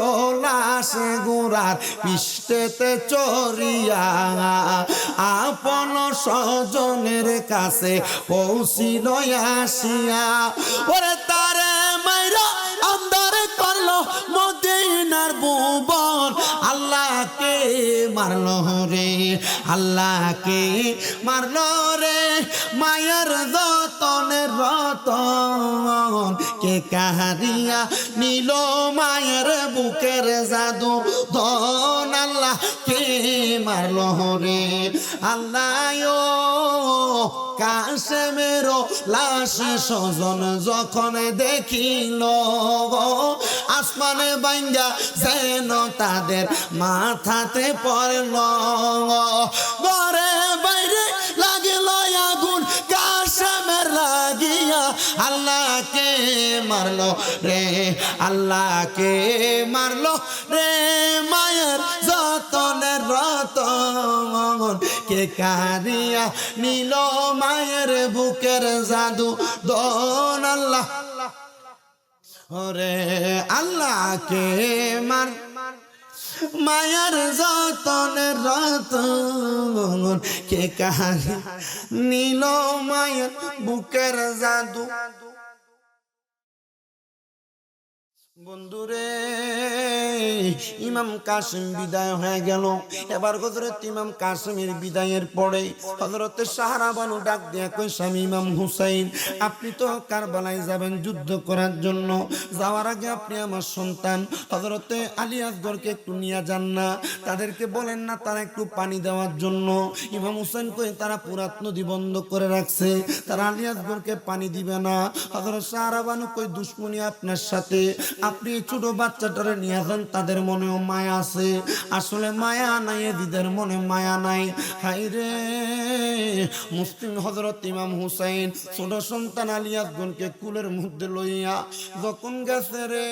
Speaker 1: লাশ গোড়ার পিষ্টেতে চড়িয়া আপন স্বজনের কাছে পৌঁছিল আসিয়া, ওরে তারে মাইরা আন্দারে করলো মদিনার ভুবন। আল্লাহকে মারলো রে, আল্লাহকে মারলো রে, মায়ের যতনের রতন কে কাহারিয়া নিল মায়ের বুকের জাদু ধন। আল্লাহকে মারলো রে, আল্লাহ কাসেমের লাশ স্বজন যখন দেখিল, আসমানে বাইঙ্গা যেন তাদের মাথাতে পড়ল। ঘরে বাইরে লাগিল আগুন কাসেমের লাগিয়া, আল্লাহকে মারলো রে, আল্লাহকে মারলো রে, মায়ের যতনের রতন কে কারিয়া নিল মায়ের বুকের জাদু দন। আল্লাহ ওরে আল্লাহকে মান মায়ার যতনের রতন কে কাহারি নীল মায়ার বুকের জাদু বন্ধুরে ইমাম কাসিম বিদায় হয়ে গেল এবার হযরত ইমাম কাসিমের বিদায়ের পরে হযরত সাহারা বানু ডাক দিয়া কই স্বামী ইমাম হুসাইন আপনি তো কারবালায় যাবেন যুদ্ধ করার জন্য যাওয়ার আগে আপনি আমার সন্তান হযরত আলী আসগরকে একটু নিয়ে যান না তাদেরকে বলেন না তারা একটু পানি দেওয়ার জন্য ইমাম হুসাইন কই তারা পুরাত নদী বন্ধ করে রাখছে তারা আলী আসগরকে পানি দিবে না হযরত সাহারা বানু কই দুশমনী আপনার সাথে আপনি ছোট বাচ্চাটারে নিয়ে যান তাদের মনেও মায়া আছে আসলে মায়া নাই এদের মনে মায়া নাই হায়রে মুসলিম হযরত ইমাম হুসাইন ছোট সন্তান আলী আসগরকে কুলের মধ্যে লইয়া যখন গেছে রে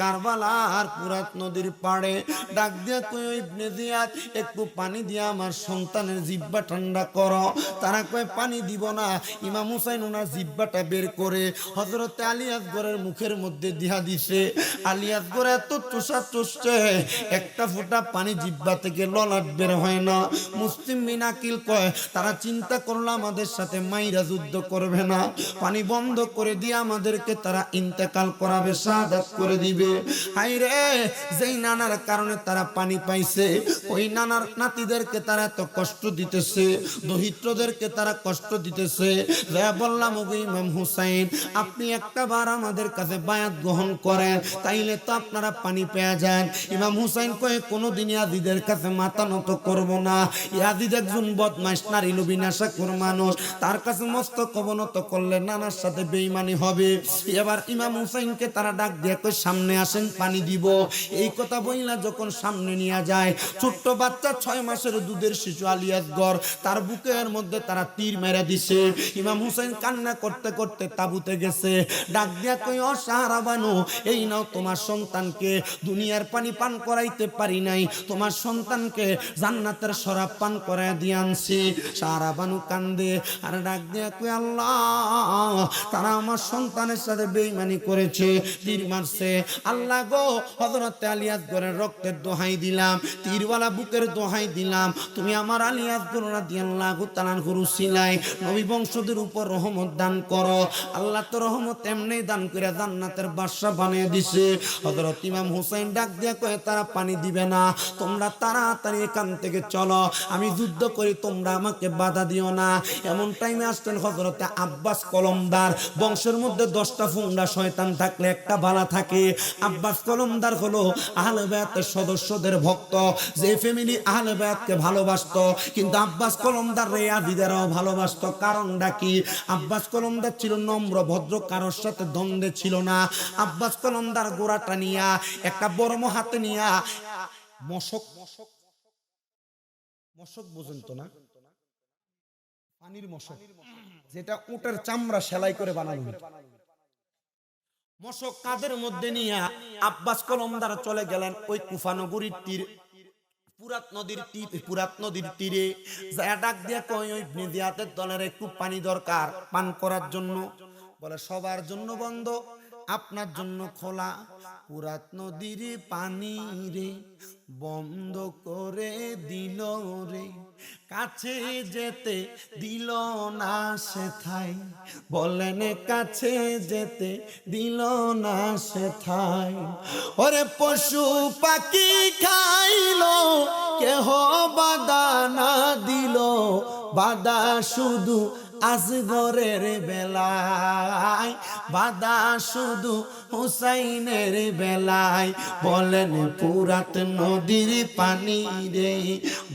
Speaker 1: কারবালার পুরাত নদীর পাড়ে ডাক দিয়া কই ইবনে জিয়াদ একটু পানি দিয়া আমার সন্তানের জিহ্বা ঠান্ডা করো তারা কয় পানি দিব না ইমাম হুসাইন ওনার জিহ্বাটা বের করে হযরত আলী আসগরের মুখের মধ্যে দিয়া দিছে আলী আসগর এত চোষা চুষছে একটা ফোঁটা পানি জিহ্বা থেকে ললাট বের হয় না মুসলিম মিনাকিল কয় তারা চিন্তা করলো আমাদের সাথে মাইরা যুদ্ধ করবে না পানি বন্ধ করে দিয়ে আমাদেরকে তারা ইন্তেকাল করাবে শাহাদাত করে দিবে হায়রে যেই নানার কারণে তারা পানি পাইছে ওই নানার নাতিদেরকে তারা এত কষ্ট দিতেছে দরিদ্রদেরকে তারা কষ্ট দিতেছে বললাম ওগো ইমাম হুসাইন আপনি একটা বার আমাদের কাছে বায়াত গ্রহণ করেন তাইলে তো আপনারা পানি পেয়ে যান ইমাম হুসাইন কয়ে কোনোদিন ইয়াজিদের কাছে মাথা নত করব না ইয়াজিদ একজন বদমাইশ নারী লোভী নেশাখোর মানুষ তার কাছে মস্তক অবনত করলে নানার সাথে বেঈমানি হবে এবার ইমাম হুসাইনকে তারা ডাক দিয়ে কই সামনে আসেন পানি দিব এই কথা বইলা যখন সামনে নিয়ে যায় ছোট্ট বাচ্চা 6 মাসের দুধের শিশু আলী আসগর তার বুকের মধ্যে তারা তীর মেরে দিছে ইমাম হুসাইন কান্না করতে করতে তাবুতে গেছে ডাক দিয়া কই ও সাহারা বানু এই নাও তোমার সন্তানকে দুনিয়ার পানি পান করাইতে পারি নাই তোমার সন্তানকে জান্নাতের শরাব পান করায় দিয়ে আনছি সাহারা বানু কান্দে আর ডাক দিয়া কই আল্লাহ তারা আমার সন্তানের সাথে বেঈমানি করেছে তীর মারছে আল্লাহ গো হযরত আলী আসগরের রক্তের দোহাই দিলাম তীরওয়ালা বুকের দোহাই দিলাম তুমি আমার আলী আসগর রাদিয়াল্লাহু তাআলার উসিলায় নবী বংশদের উপর রহমত দান করো আল্লাহ তো রহমত এমনি দান করে জান্নাতের বাদশা বানিয়ে দিছে হযরত ইমাম হুসাইন ডাক দিয়া কয় তারা পানি দিবে না তোমরা তাড়াতাড়ি এখান থেকে চলো আমি যুদ্ধ করি তোমরা আমাকে বাধা দিও না এমন টাইমে আসতেন হযরত আব্বাস কলমদার বংশের মধ্যে 10টা ফুংডা শয়তান থাকলে একটা ভালো থাকে আব্বাস কলমদার হলো আহলে বায়াতের সদস্যদের ভক্ত যে ফ্যামিলি আহলে বায়াতকে ভালোবাসতো কিন্তু আব্বাস কলমদার ইয়াজিদেরও ভালোবাসতো কারণটা কি আব্বাস কলমদার ছিল নম্র ভদ্র কারোর সাথে দ্বন্দ্বে ছিল না আব্বাস কলমদার গোড়াটা নিয়া একটা বড় হাতে নিয়া মশক বুঝেন তো না পানির মশক যেটা উটের চামড়া সেলাই করে বানানো মশক কাদের মধ্যে নিয়ে আব্বাস কলমদার চলে গেলেন ওই কুফানগরীর তীর পুরাত নদীর তীরে যায় ডাক দিয়া কই ওই ইবনে জিয়াদের দলের একটু পানি দরকার পান করার জন্য বলে সবার জন্য বন্ধ আপনার জন্য খোলা পুরাত নদীর পানি রে বন্ধ করে দিল রে কাছে যেতে দিল না সেথায় বলেন কাছে যেতে দিল না সেথায় ওরে পশু পাখি খাইলো কেহ বাধা না দিল বাধা শুধু আসগরের বেলায় বাধা শুধু হুসাইনের বেলায় বলেন পুরাত নদীর পানি রে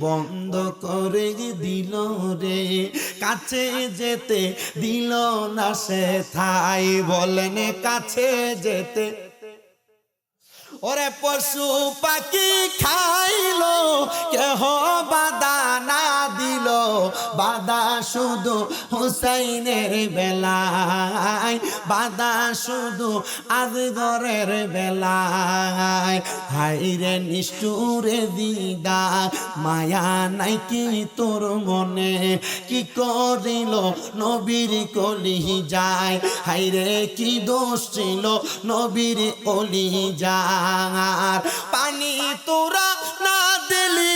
Speaker 1: বন্ধ করে দিল রে কাছে যেতে দিল না সেথায় বলেন কাছে যেতে ওরে পশু পাখি খাইলো কেহ বাধা না দিল বাধা শুধু হুসাইনের বেলায়, বাধা শুধু আসগরের বেলায়। হায়রে নিষ্ঠুরে দিদা মায়া নাই কি তোর মনে, কি করিল নবীর কলি যায়, হায়রে কি দোষ ছিল নবীর কলি যার। পানি তোরা না দিলি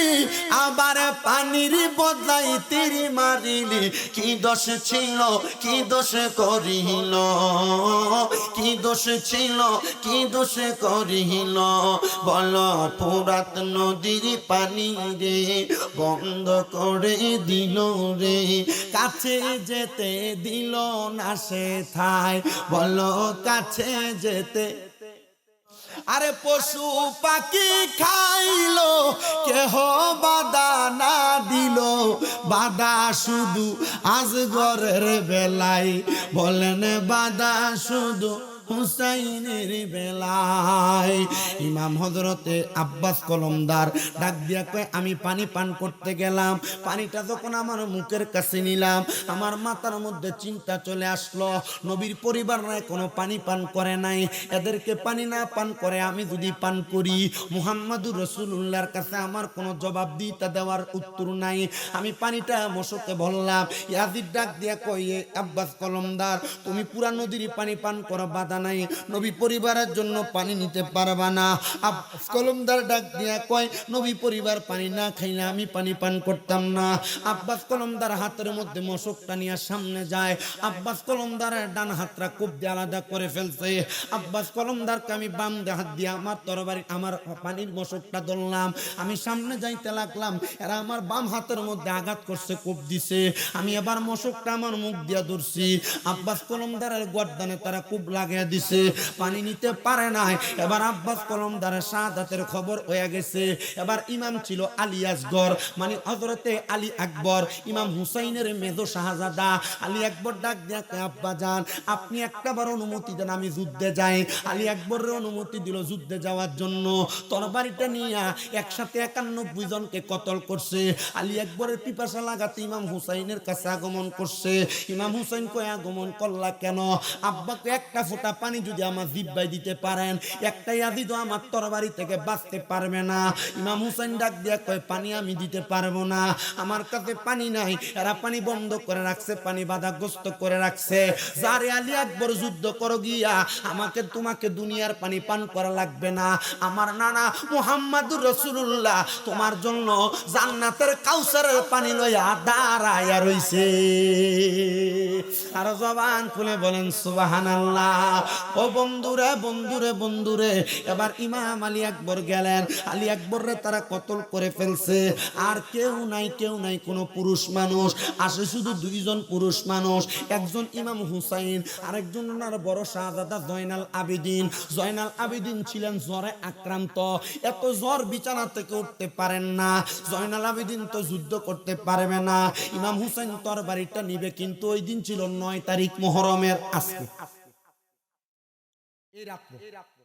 Speaker 1: আবার পানির বদলাই তীর মারিলি, কি দোষ ছিল কি দোষ করিল, কি দোষ ছিল কি দোষ করিল, বল ফুরাত নদীর পানি রে বন্ধ করে দিল রে, কাছে যেতে দিল না সে ঠাই, বলো কাছে যেতে। আরে পশু পাখি খাইলো কেহ বাধা না দিল, বাধা শুধু আসগরের বেলায়, বলেন বাধা শুধু হুসাইনের বেলায়। ইমাম হযরতে আব্বাস কলমদার ডাক দিয়া কয়, আমি পানি পান করতে গেলাম, পানিটা যখন আমার মুখের কাছে নিলাম আমার মাথার মধ্যে চিন্তা চলে আসলো, নবীর পরিবাররা কোনো পানি পান করে নাই, এদেরকে পানি না পান করে আমি যদি পান করি মুহাম্মাদুর রাসূলুল্লাহর কাছে আমার কোনো জবাবদিহিতা দেওয়ার উত্তর নাই। আমি পানিটা মশকে বললাম। ইয়াজিদ ডাক দিয়া কয়, আব্বাস কলমদার তুমি পুরা নদীর পানি পান করো, বাধা নাই, নবী পরিবারের জন্য পানি নিতে পারবা না। আব্বাস কলমদার ডাক দিয়া কয়, নবী পরিবার পানি না খাইলে আমি পানি পান করতাম না। আব্বাস কলমদার হাতের মধ্যে মশকটা নিয়ে সামনে যায়, আব্বাস কলমদারের ডান হাতটা খুব দিয়ে আলাদা করে ফেলছে। আব্বাস কলমদারকে আমি বাম হাত দিয়ে আমার তরবারি আমার পানির মশকটা ধরলাম, আমি সামনে যাইতে লাগলাম, এরা আমার বাম হাতের মধ্যে আঘাত করছে, কোপ দিছে, আমি এবার মশকটা আমার মুখ দিয়া ধরছি, আব্বাস কলমদারের গর্দানে তারা খুব লাগিয়ে দিছে, পানি নিতে পারে নাই। এবার আব্বাস কলমদারের শাহাদাতের খবর হয়ে গেছে। এবার ইমাম ছিল আলী আসগর, মানে হযরতে আলী আকবর, ইমাম হুসাইনের মেজো শাহজাদা। আলী আকবর ডাক দিয়া কয়, আব্বা জান আপনি একটাবার অনুমতি দেন আমি যুদ্ধে যাই। আলী আকবরের অনুমতি দিল যুদ্ধে যাওয়ার জন্য। তরবারিটা নিয়ে একসাথে 91 জনকে কতল করছে। আলী আকবরের পিপাসা লাগাতে ইমাম হুসাইনের কাছে আগমন করছে। ইমাম হুসাইন কয়, আগমন করলা কেন? আব্বাকে একটা ফোঁটা পানি যদি আমার জিহ্বায় দিতে পারেন, একটা ইয়াজিদ আমার তরবারি থেকে বাঁচতে পারবে না। ইমাম হুসাইন ডাক দিয়া কয়, পানি আমি দিতে পারবো না, আমার কাছে পানি নাই। এরা পানি বন্ধ করে রাখছে, পানি বাধাগ্রস্ত করে রাখছে। যারে আলী আকবর যুদ্ধ করো গিয়া আমাকে তোমাকে দুনিয়ার পানি পান করা লাগবে না, আমার নানা মুহাম্মাদুর রাসূলুল্লাহ তোমার জন্য জান্নাতের কাউসারের পানি লইয়া দাঁড়ায়া রইছে। আর জবান খুলে বলেন সুবহানাল্লাহ। ও বন্ধুরে বন্ধুরে বন্ধুরে, এবার ইমাম আলী আকবর গেলেন, আলী আকবররে তারা কতল করে ফেলছে। আর কেউ নাই, কেউ নাই, কোনো পুরুষ মানুষ আসে, শুধু 2 জন পুরুষ মানুষ, একজন ইমাম হুসাইন, আরেকজন ওনার বড় শাহজাদা জয়নাল আবেদিন। জয়নাল আবেদিন ছিলেন জ্বরে আক্রান্ত, এত জ্বর বিছানা থেকে উঠতে পারেন না। জয়নাল আবেদিন তো যুদ্ধ করতে পারবে না। ইমাম হুসাইন তরবারিটা নিবে, কিন্তু ওই দিন ছিল 9 তারিখ মুহররমের, আজকে এই রাত্রে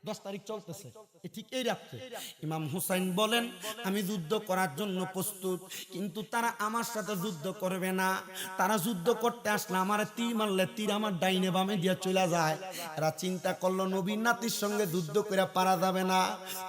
Speaker 1: 10 তারিখ চলতেছে, ঠিক এই রাত্রে ইমাম হুসাইন বলেন, আমি যুদ্ধ করার জন্য প্রস্তুত, কিন্তু তারা আমার সাথে যুদ্ধ করবে না। তারা যুদ্ধ করতে আসলে আমার তীর মারলে তীর আমার ডাইনে বামে দিয়ে চলে যায়। এরা চিন্তা করলো নবীর নাতির সঙ্গে যুদ্ধ করে পারা যাবে না।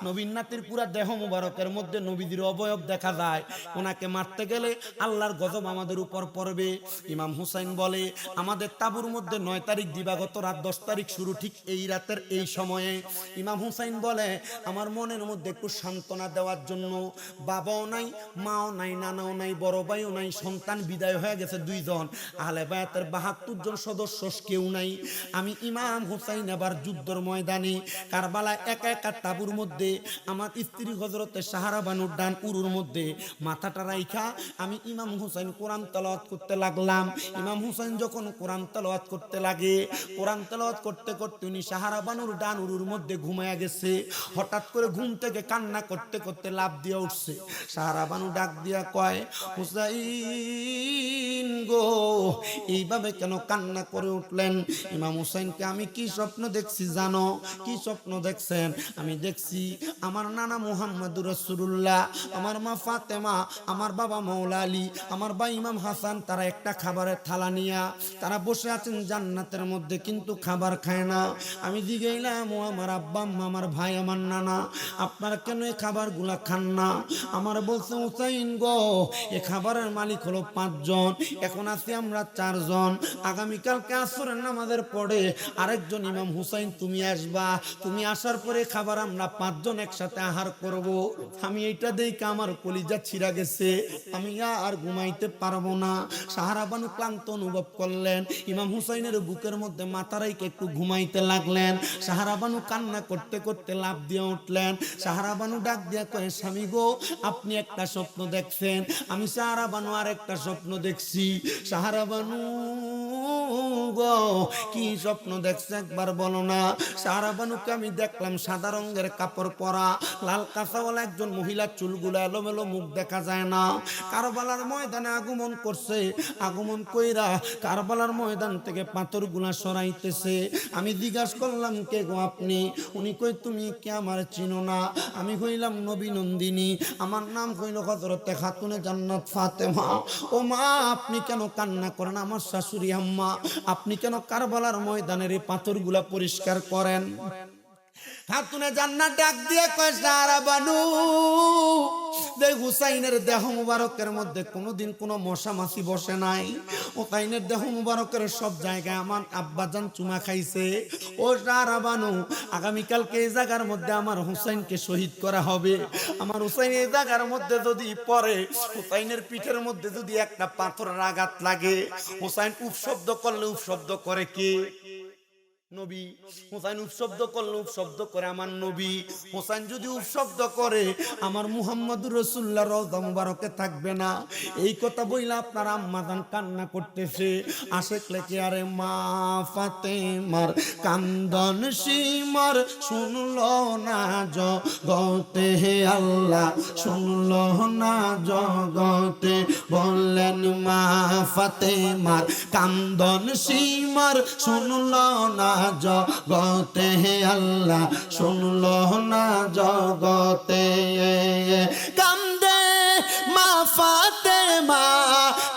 Speaker 1: নবীর নাতির পুরা দেহ মুবারকের মধ্যে নবীদের অবয়ব দেখা যায়, ওনাকে মারতে গেলে আল্লাহর গজব আমাদের উপর পড়বে। ইমাম হুসাইন বলে, আমাদের তাবুর মধ্যে 9 তারিখ দিবাগত রাত, 10 তারিখ শুরু, ঠিক এই রাতের এই সময়ে। ইমাম হুসাইন বলে, আমার মনের মধ্যে একটু সান্ত্বনা দেওয়ার জন্য, বাবাও নাই, মাও নাই, নানাও নাই, বড় ভাইও নাই, সন্তান বিদায় হয়ে গেছে 2 জন, আহলে বায়াতের 72 জন সদস্য কেউ নাই। আমি ইমাম হুসাইন এবার যুদ্ধের ময়দানে কারবালায় একা একা তাবুর মধ্যে আমার স্ত্রী হযরতে সাহারা বানুর ডান উরুর মধ্যে মাথাটা রাইখা আমি ইমাম হুসাইন কোরআন তেলাওয়াত করতে লাগলাম। ইমাম হুসাইন যখন কোরআন তেলাওয়াত করতে লাগে, কোরআন তেলাওয়াত করতে করতে উনি সাহারা বানুর ডান উরুর মধ্যে মধ্যে ঘুমায়া গেছে। হঠাৎ করে ঘুম থেকে কান্না করতে করতে লাফ দিয়ে উঠছে। সাহারা বানু ডাক দিয়া কয়, হুসাইন গো, এইভাবে কেন কান্না করে উঠলেন? ইমাম হুসাইনকে আমি কি স্বপ্ন দেখছি জানো? কি স্বপ্ন দেখছেন? আমি দেখছি আমার নানা মুহাম্মদুর রাসূলুল্লাহ, আমার মা ফাতেমা, আমার বাবা মাওলা আলী, আমার ভাই ইমাম হাসান, তারা একটা খাবারের থালা নিয়া তারা বসে আছেন জান্নাতের মধ্যে, কিন্তু খাবার খায় না। আমি জিগাইলাম, ও আমার আব্বা আম্মা, আমার ভাই, আমার নানা, আপনারা কেন এই খাবারগুলা খান না? আমার বলছে, হুসাইন গো, এই খাবারের মালিক হলো 5 জন, এখন আছি আমরা 4 জন। আগামীকালকে আসরের নামাজের পরে আরেকজন ইমাম হুসাইন তুমি আসবা, তুমি আসার পরে খাবার আমরা 5 জন একসাথে আহার করব। আমি এইটা দেখে আমার কলিজা ছিঁড়া গেছে, আমি আর ঘুমাইতে পারবো না। সাহারা বানু ক্লান্ত অনুভব করলেন, ইমাম হুসাইনের বুকের মধ্যে মাথা রেখে একটু ঘুমাইতে লাগলেন। সাহারা বানু কান্না করতে করতে লাফ দিয়ে উঠলেন। সাহারা বানু ডাক দিয়া কয়ে, স্বামী গো, আপনি একটা স্বপ্ন দেখছেন, আমি সাহারা বানু আর একটা স্বপ্ন দেখছি। সাহারা বানু গো, কি স্বপ্ন দেখছে একবার বলো না? সাহারা বানুকে আমি দেখলাম সাদা রঙের কাপড় পরা, লাল কাঁচাওয়ালা একজন মহিলা, চুলগুলো এলোমেলো, মুখ দেখা যায় না। কারবালার ময়দানে আগমন করছে, আগমন কইরা কারবালার ময়দান থেকে পাথরগুলা সরাইতেছে। আমি জিজ্ঞাসা করলাম, কে গো আপনি? উনি কই, তুমি কে আমার চিনো না? আমি হইলাম নবী নন্দিনী, আমার নাম হইল হযরতে খাতুনে জান্নাত ফাতেমা। ও মা, আপনি কেন কান্না করেন? আমার শাশুড়ি আম্মা, আপনি কেন কারবালার ময়দানের এই পাথরগুলা পরিষ্কার করেন? খাতুনে জান্নাত ডাক দিয়ে কয়, সাহারা বানু, যে হুসাইনের দেহ মুবারকের মধ্যে কোনোদিন কোনো মশা মাছি বসে নাই। হুসাইনের দেহ মুবারকের সব জায়গায় আমার আব্বাজান চুমা খাইছে। ও সাহারা বানু, আগামীকালকে এই জায়গার মধ্যে আমার হুসাইনকে শহীদ করা হবে। আমার হুসাইন এই জায়গার মধ্যে যদি পড়ে, হুসাইনের পিঠের মধ্যে যদি একটা পাথরের আঘাত লাগে, হুসাইন উফ শব্দ করলে উফ শব্দ করে কে? নবী। হুসাইন উপশব্দ করলে উপশব্দ করে আমার নবী। হুসাইন যদি উপশব্দ করে, আমার মুহাম্মদুর রাসূলুল্লাহ রওজা মুবারকে থাকবে না। এই কথা বইলা আপনার আম্মা জান কান্না করতেছে। আশেক লেখে, আরে মা ফাতেমার কান্দন সীমার শুনলো না জগতে, হে আল্লাহ শুনলো না জগতে। বললেন, মা ফাতেমার কান্দন সীমার শুনলো না জগতে, হে আল্লাহ শুনলো না জগতে। কান্দে মা ফাতেমা,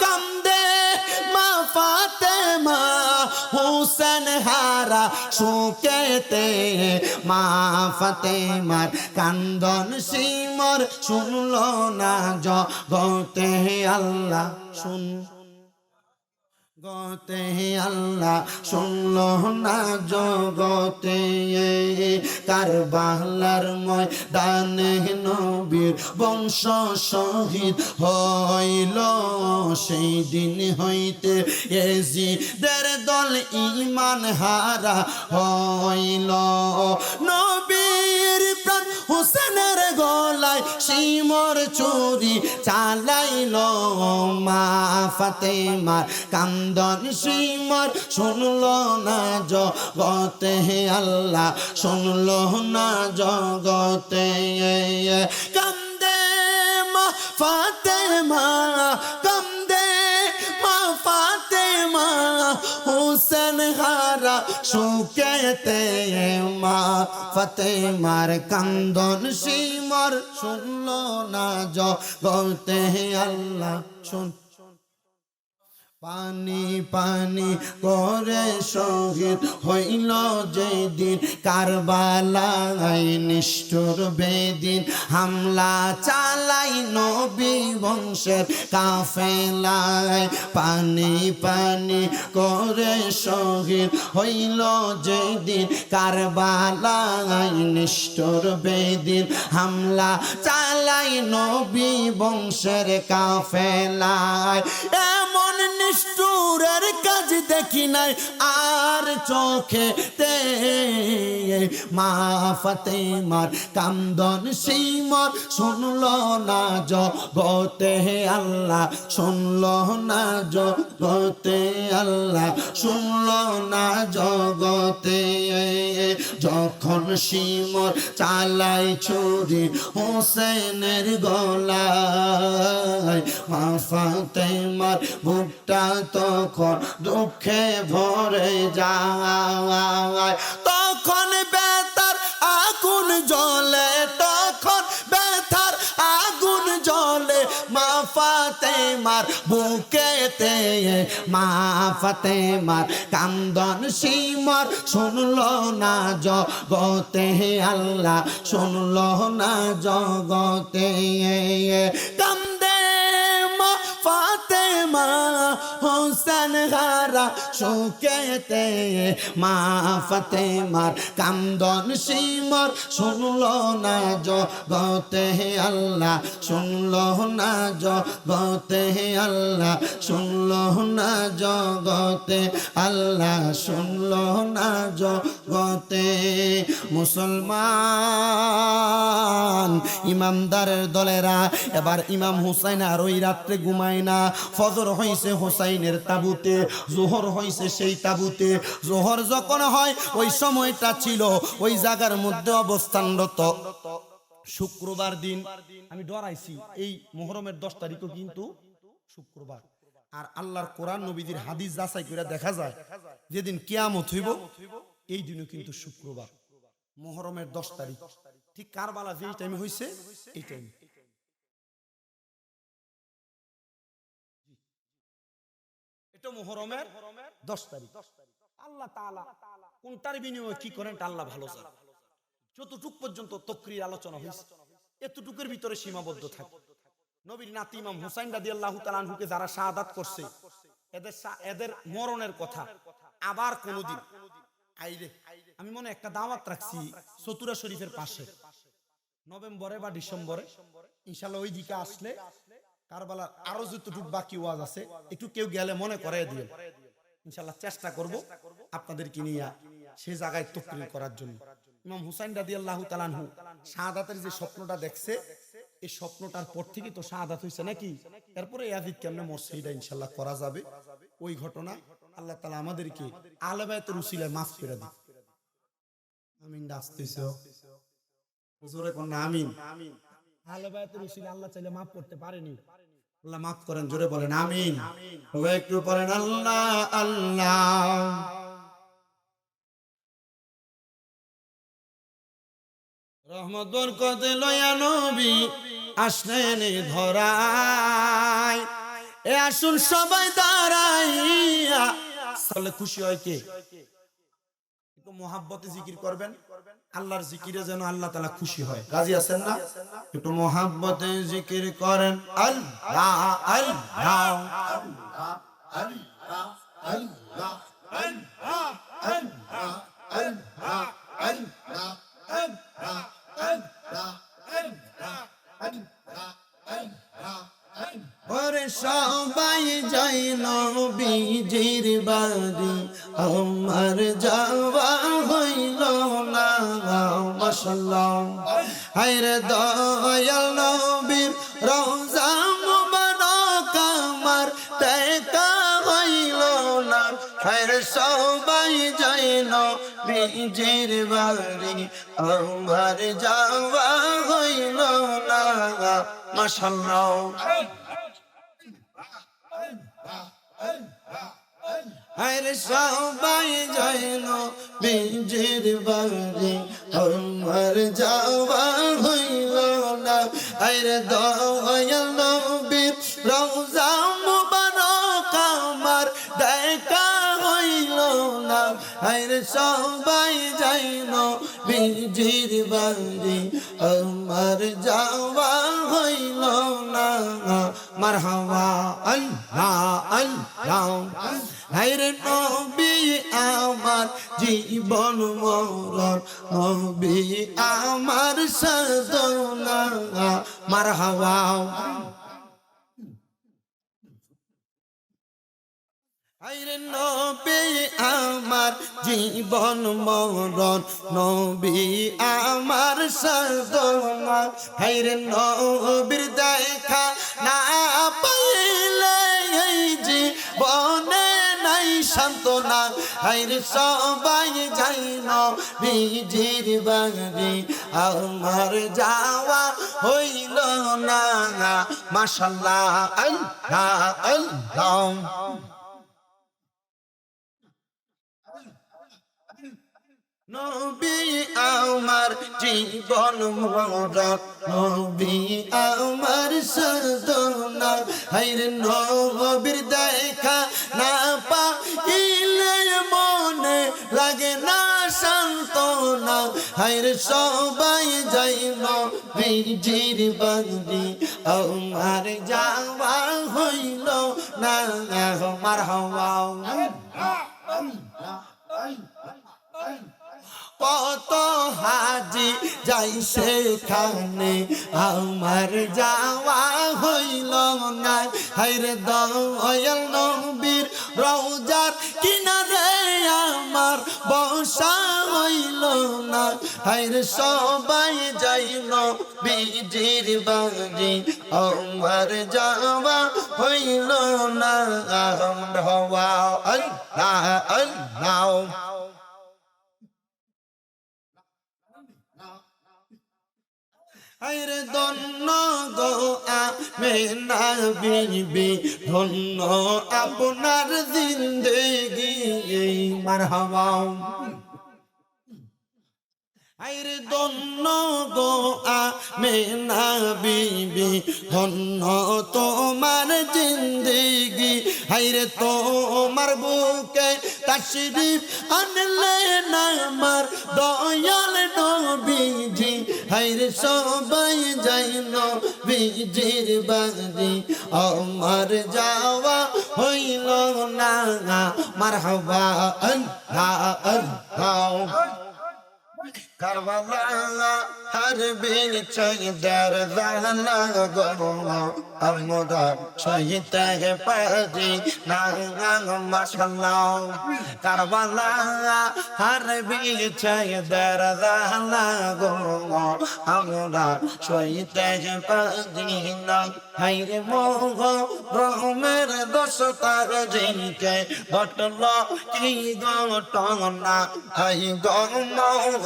Speaker 1: কান্দে মা ফাতেমা, হুসেন হারা শোকেতে। মা ফাতেমার কান্দন সীমার শুনলো না জগতে, হে আল্লাহ শুন গতে, আল্লাহ শুনলো না জগতে। কারবালার ময়দানে নবীর বংশ শহীদ হইল, সেই দিন হইতে এজিদের দল ঈমান হারা হইল। নবীর প্রাণ হুসেনের গলায় সিমর চুরি চালাইল। মা ফাতেমার কান্দন সীমার শুনলো না জগতে, হে আল্লাহ শুনলো না জগতে। কান্দে মা ফাতেমা, কান্দে মা ফাতেমা, হুসেন হারা শোকেতে। মা ফাতেমার কান্দন সীমার শুনলো না জগতে, হে আল্লাহ শুন। পানি পানি করে শহীদ হইল যেদিন কারবালায়, নিষ্ঠুর বেদিন হামলা চালাই নবী বংশের কাফেলায়। পানি পানি করে শহীদ হইল যেদিন কারবালায়, নিষ্ঠুর বেদিন হামলা চালাই নবী বংশের কাফেলায়। এমন নিষ্ঠুরের কাজ দেখি নাই আর চোখেতে মা ফাতেমার কান্দন সিমর শুনল না জগতে আল্লাহ শুনল না জগতে আল্লাহ শুনল না জগতে যখন সিমর চালাই ছুরি হোসেনের গলায় মা ফাতেমার বুকটা তখন দুঃখে ভরে যায় তখন ব্যথার আগুন জ্বলে তখন ব্যথার আগুন জ্বলে মা ফাতেমার বুকেতে মা ফাতেমার কান্দন সিমর শুনল না জগতে আল্লাহ শুনল না জগতে কান্দে মা ফাতেমা হোসেন হারা শোকেতে মা ফাতেমার কান্দন সিমর শুনল না জগতে আল্লাহ শুনল না জগতে আল্লাহ শুনল না জগতে আল্লাহ শুনল না জগতে মুসলমান ইমামদারের দলেরা এবার ইমাম হুসাইন আর ওই রাত্রে ঘুমায় না ফজর হইছে হুসাইনের তাবুতে জোহর হইছে সেই তাবুতে জোহর যখন হয় ওই সময়টা ছিল ওই জায়গার মধ্যে অবস্থানরত শুক্রবার দিন আমি ডরাইছি এই মুহররমের 10 তারিখও কিন্তু শুক্রবার আর আল্লাহর কোরআন নবীদের হাদিস যাচাই করে দেখা যায় যেদিন কিয়ামত হইব এই দিনও কিন্তু শুক্রবার মুহররমের 10 তারিখ ঠিক কারবালা যেই টাইমে হইছে এই টাইমে এটা মুহররমের 10 তারিখ আল্লাহ তাআলা কোনটার বিনিময়ে কি করেন তা আল্লাহ ভালো জানেন যতটুক পর্যন্ত তকরির আলোচনা হয়েছে এতটুকুর ভিতরে সীমাবদ্ধ থাকে নবীর নাতি ইমাম হুসাইন রাদিয়াল্লাহু তাআলা আনহুকে যারা শাহাদাত করছে এদের মরণের কথা আবার কোনদিন আইরে আমি মনে একটা দাওয়াত রাখছি চতুরা শরীফের পাশে নভেম্বরে বা ডিসেম্বরে ইনশাআল্লাহ ওই দিকে আসলে কারবালার আরো যতটুকু বাকি ওয়াজ আছে একটু কেউ গেলে মনে করায় দিবেন ইনশাআল্লাহ চেষ্টা করব আপনাদেরকে নিয়ে সেই জায়গায় তাকরীর করার জন্য ইমাম হুসাইন রাদিয়াল্লাহু তাআলা আনহু শাহাদাতের যে স্বপ্নটা দেখছে এই স্বপ্নটার পর থেকে তো শাহাদাত হইছে নাকি এরপরে ইয়াজিদ কেমনে মরছে এটা ইনশাআল্লাহ করা যাবে ওই ঘটনা আল্লাহ তাআলা আমাদেরকে আহলে বাইতের উসিলায় maaf করে দিন আমিন ডাকতেছো হুজুরে কোন আমিন আহলে বাইতের উসিলায় আল্লাহ চাইলে maaf করতে পারেনি আল্লাহ maaf করেন জোরে বলেন আমিন সবাই একটু পড়েন আল্লাহ আল্লাহ রহমত বরকত লয়া নবী আসলেন ধরায় এ আসুন সবাই দাঁড়াইয়া সালে খুশি হয় কে একটু মোহাব্বতে জিকির করবেন আল্লাহর জিকিরে যেন আল্লাহ তাআলা খুশি হয় রাজি আছেন না একটু মোহাব্বতে জিকির করেন আল্লাহ আল্লাহ আল্লাহ আল্লাহ আল্লাহ আল্লাহ আল্লাহ আল্লাহ আল্লাহ ওরে সবাই যাই নবীজির বাড়ি আমার যাওয়া হইল না মাশাআল্লাহ হায়রে দয়াল নবীর রওজা মুবারক আমার দেখা হইল না হায়রে সবাই যাই নবীজির বাড়ি আমার যাওয়া হইল না মাশাআল্লাহ হায়রে সবাই যাই নবীজির বাড়ি আমার যাওয়া হইল না হায়রে দয়াল নবীর রওজা মুবারক আমার দেখা হইল না হায়রে সবাই যাই নবীজির বাড়ি আমার যাওয়া হইল না মারহাবা আল্লাহ আল্লাহ হায়রে নবী আমার জীবন মরণ নবী আমার সাধনা মারহাবা আইরে নবী আমার জীবন মরণ, নবী আমার সাধনা। আইরে নবীর দেখা না পাইলে এই জীবনে নাই সান্ত্বনা। আইরে সবাই যাই নবীজির বাড়ি, আমার যাওয়া হইল না। মাশাআল্লাহ, আল্লাহ আল্লাহ। নবী আমার জীবন মরণ, নবী আমার সাধনা। হায়রে নবীর দেখা না পাইলে মনে লাগে না সান্ত্বনা। হায়রে সবাই যাই নবীজির বাড়ি, আমার যাওয়া হইল না। মারহাবা। কত হাজি যাই সেখানে, আমার যাওয়া হইল না। হায়রে দয়াল নবীর রওজার কিনারে আমার বসা হইল না। হায়রে সবাই যাই নবীজির বাড়ি, আমার যাওয়া হইল না। হওয়া আল্লাহ আল্লাহ। আইরে ধন্য গো আমেনা বিবি, ধন্য আপনার জিন্দেগি। মারহাবা। আইরে ধন্য গো আমেনা বিবি, ধন্য তোমার জিন্দেগি। আইরে তোমার বুকে তাশরীফ আনলেন আমার দয়াল নবীজি। হায়রে সবাই যাই নবীজির বাড়ি, আমার যাওয়া হইল না। মারহাবা আল্লাহ আল্লাহ। কারবালা হর বিন চাইদার জানা গো, আমরা সইতে পারি না। মাশাআল্লাহ। কারবালা হর বিন চাইদার জানা গো, আমরা সইতে পারি না। হায়রে মোহ রহমের 10 তারিখে ঘটল কি ঘটনা। হাই গো মোহ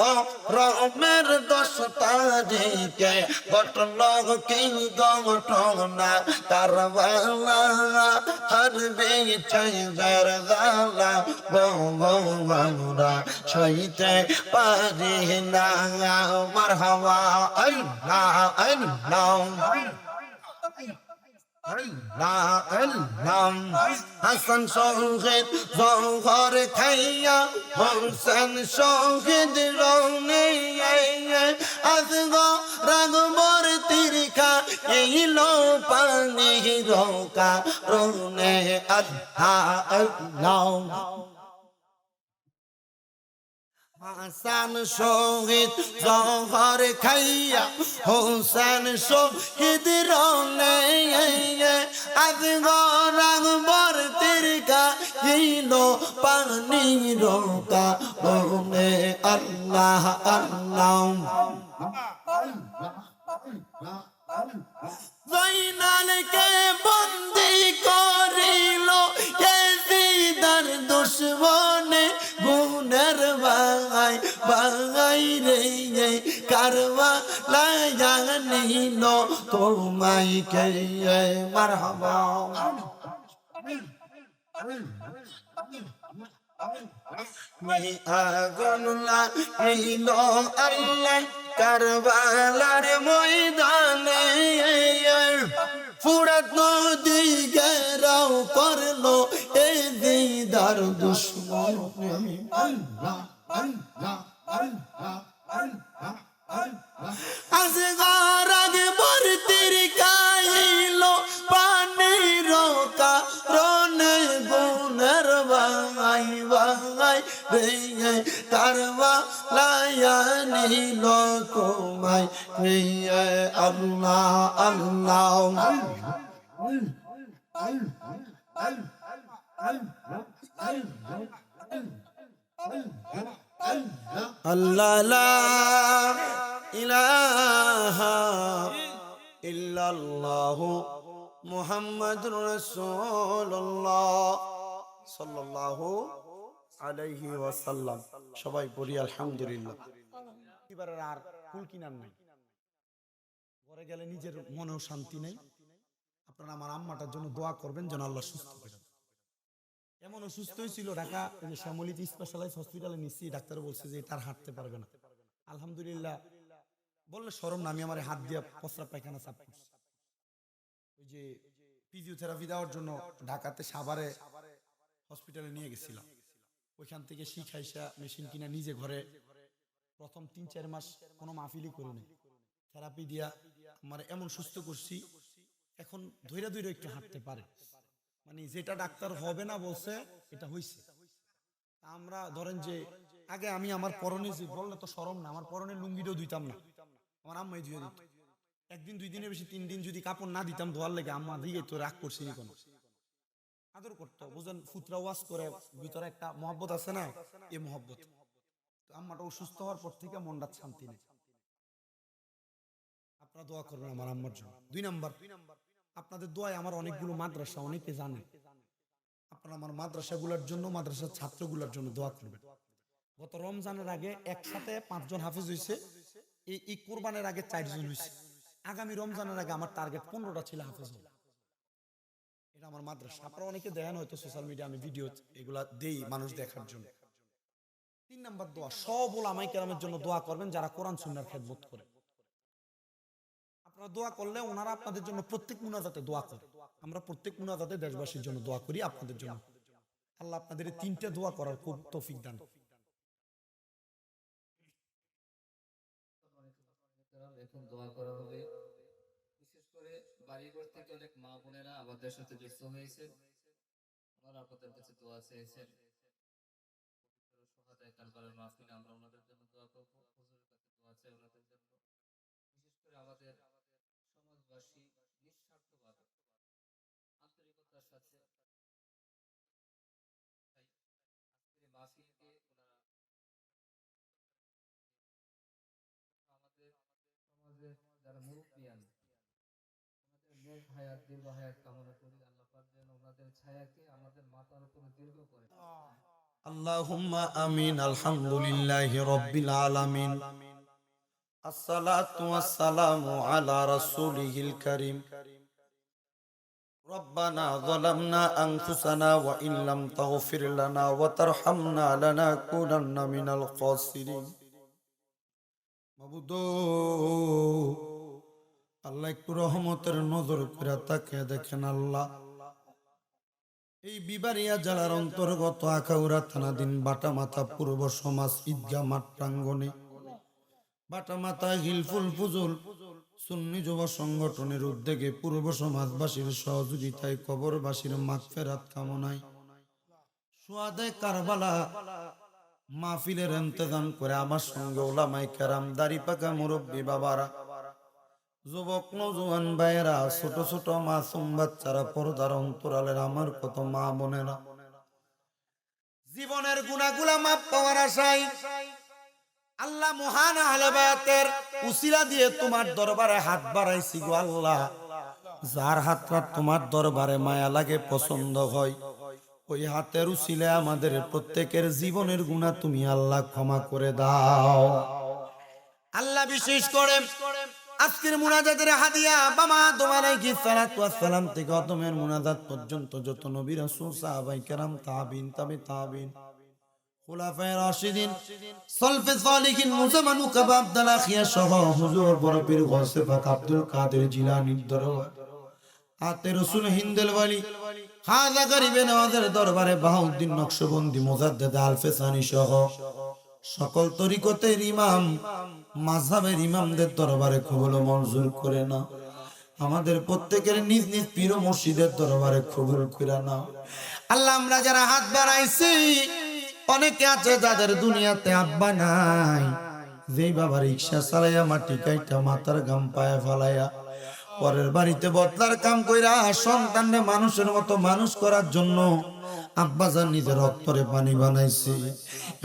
Speaker 1: রহমের 10 তারিখে ঘটল কি ঘটনা। কারবালা হর বিন চাইদার জানা গো, আমরা সইতে পারি না। মারহাবা আল্লাহ আল্লাহ। হাসান শহীদ জহর খাইয়া, হোসেন শহীদ রৌনে। আজগো রাগবর তিরখা এইলো পানি রোকা রৌনে। আল্লাহ আল্লাহ। হাসান শহীদ জহর খাইয়া, হোসেন শহীদ রৌনে। আজ গরাগবর তিরকা ইলো পানি রোকা রৌনে। আল্লাহ আল্লাহ। জয়নালকে বন্দি করিল ইয়াজিদের দুশমনে, গুনের ভাই ভাই রে। কারবালা জানিল তোমায় কে। মারহাবা। আগুন লাগিল আল্লাহ কারবালার ময়দানে, ফুরাত নদী ঘেরাও করলো এ দিদার দুশমনে। আজ গরাগবর তিরকাইল পানি রোকা রনে, গুনের ভাই ভাই রে। কারবালা নিল তোমায় রে। আল্লাহ আল্লাহ। আল্লাহ লা ইলাহা ইল্লাল্লাহু মুহাম্মাদুর রাসূলুল্লাহ সাল্লাল্লাহু আলাইহি ওয়াসাল্লাম। সবাই পড়ি আলহামদুলিল্লাহ। এবারে আর ফুল কিনার নাই, ঘরে গেলে নিজের মনেও শান্তি নেই। আপনারা আমার আম্মাটার জন্য দোয়া করবেন যেন আল্লাহ সুস্থ করে। এমন অসুস্থ হয়েছিল, ঢাকা শ্যামলীতে স্পেশালাইজ হসপিটালে নিচ্ছি, ডাক্তার বলছে যে তার হাঁটতে পারবে না। আলহামদুলিল্লাহ বললে শরম না, আমি আমার হাত দিয়ে প্রস্রাব পায়খানা সাফ করছি। ওই যে ফিজিওথেরাপি দেওয়ার জন্য ঢাকাতে সাভারে হসপিটালে নিয়ে গেছিলাম, ওইখান থেকে শিখাইসা মেশিন কিনা নিজে ঘরে প্রথম ৩-৪ মাস কোনো মাহফিলই করিনি, থেরাপি দিয়া আমার এমন সুস্থ করছি, এখন ধৈর্য ধৈর্য একটু হাঁটতে পারে। মানে যেটা ডাক্তার হবে না বলছে এটা হইছে। আমরা ধরেন যে আগে আমি আমার পরনে যে বললে তো শরম না, আমার পরনের লুঙ্গিটাও ধুইতাম না, আমার আম্মাই ধুয়ে দিত। একদিন 2 দিনের বেশি 3 দিন যদি কাপড় না দিতাম ধোয়ার লেগে, আম্মা দিয়ে তো রাগ করছিনি কোনো, আদর করতো। বুঝলেন, ফুতরা ওয়াজ করে ভিতরে একটা মহব্বত আছে না, এই মহব্বত। তো আম্মাটা অসুস্থ হওয়ার পর থেকে মনটা শান্তি নেই। আপনারা দোয়া করবেন আমার আম্মার জন্য। 2 নাম্বার, আপনাদের দোয়ায় আমার অনেকগুলো মাদ্রাসা, অনেকে জানে, আপনারা আমার মাদ্রাসাগুলোর জন্য, মাদ্রাসার ছাত্রগুলোর জন্য দোয়া করবেন। গত রমজানের আগে একসাথে 5 জন হাফেজ হয়েছে, এই কুরবানের আগে 4 জন হয়েছে। আগামী রমজানের আগে আমার টার্গেট 15টা ছিল হাফেজ হবে। এটা আমার মাদ্রাসা। আপনারা অনেকে দেখেন হয়তো সোশ্যাল মিডিয়া, আমি ভিডিও এগুলা দেই মানুষ দেখার জন্য। 3 নাম্বার দোয়া, সব উলামায়ে কেরামের জন্য দোয়া করবেন যারা কোরআন সুন্নাহর খেদমত করে। আপনারা দোয়া করলে ওনারা আপনাদের জন্য প্রত্যেক মুনাজাতে দোয়া করে। আমরা প্রত্যেক মুনাজাতে দেশবাসীর জন্য দোয়া করি, আপনাদের জন্য। আল্লাহ আপনাদের 3টে দোয়া করার খুব তৌফিক দান।
Speaker 2: এখন দোয়া করা হবে, বিশেষ করে বাড়িঘর থেকে অনেক মা বোনেরা আমাদের সাথে যুক্ত হয়েছে, ওনারা আপনাদের কাছে দোয়া চেয়েছেন। সহায়তায় কারবারের মাহফিলে আমরা ওনাদের জন্য দোয়া করব, হুজুরের কাছে দোয়া চাই ওনাদের জন্য। বিশেষ করে আমাদের সমাজবাসী নিঃস্বার্থভাবে আন্তরিকতার সাথে আজকের মাহফিলকে ওনারা আমাদের সমাজে যারা মুরব্বিয়ান, ওনাদের নেক হায়াত, দীর্ঘ হায়াত কামনা করি। আল্লাহ পাক যেন ওনাদের ছায়াকে আমাদের মাথার উপরে দীর্ঘ করে।
Speaker 1: আল্লাহুম্মা আমিন। আলহামদুলিল্লাহি রাব্বিল আলামিন। আসসালাতু ওয়াসসালামু আলা রাসূলিহিল কারীম। রব্বানা যালামনা আনফুসানা ওয়া ইন লাম তাগফির লানা ওয়া তারহামনা লানাকুনান্না মিনাল খাসিরিন। মাবুদ, আল্লাহ একটু রহমতের নজর করে তাকিয়ে দেখেন আল্লাহ। এই বিবারিয়া জেলার অন্তর্গত আখাউড়া থানাধীন বাটামাথা পূর্ব সমাজ ঈদগাহ মাঠ প্রাঙ্গণে বাটামাথা হিলফুল ফুজুল সুন্নি যুব সংগঠনের উদ্যোগে পূর্ব সমাজবাসীর সহযোগিতায় কবরবাসীর মাগফিরাত কামনায় সুহাদায়ে কারবালা মাহফিলের ইন্তজাম করে আমার সঙ্গে উলামায়ে কেরাম, দাড়ি পাকা মুরব্বী বাবারা, যুবক নওজোয়ান ভাইয়েরা, ছোট ছোট মাসুম বাচ্চারা, পর্দার অন্তরালের আমার কত মা বোনেরা, জীবনের গুনাহগুলা মাপ পাওয়ার আশায় আল্লাহ মহান আহলে বায়াতের উসিলা দিয়ে তোমার দরবারে হাত বাড়াইছি গো আল্লাহ। যার হাতটা তোমার দরবারে মায়া লাগে, পছন্দ হয়, ওই হাতের উসিলায় আমাদের প্রত্যেকের জীবনের গুনাহ তুমি আল্লাহ ক্ষমা করে দাও আল্লাহ। বিশেষ করে আজকের মুনাজাতের হাদিয়া বাবা তোমার আলাইহিস সালাতু ওয়াস সালাম থেকে আদমের মুনাজাত পর্যন্ত যত নবী রাসূল সাহাবায়ে কেরাম, তাবিন, তাবে তাবিন, খুলাফায়ে রাশিদিন, সলফে সালিহিন, মুজাম্মানু কাবা আব্দুল্লাহ খিয়া সহ হুজুর বড় পীর গৌসে পাক আব্দুল কাদের জিলানীর দরবার, আতে রাসূল হিন্দেল ওয়ালি খাজা গরিবে নওয়াজের দরবারে বাহাউদ্দিন নকশবন্দি, মুজাদ্দেদ আলফেসানি সহ সকল তরিকতের ইমাম, মাযহাবের ইমামদের দরবারে কবুল মঞ্জুর করে না। আমাদের প্রত্যেকের নিজ নিজ পীর ও মুর্শিদের দরবারে কবুল করে নাও আল্লাহ। আমরা যারা হাত বাড়াইছি, অনেকে আছে যাদের দুনিয়াতে আব্বা নাই, যেই বাবা রিকশা চালাইয়া মাটি কাইটা মাথার গাম পায়ে ফালাইয়া পরের বাড়িতে বদলার কাম কইরা সন্তানরে মানুষের মতো মানুষ করার জন্য আব্বাজান নিজের রক্তরে পানি বানাইছে।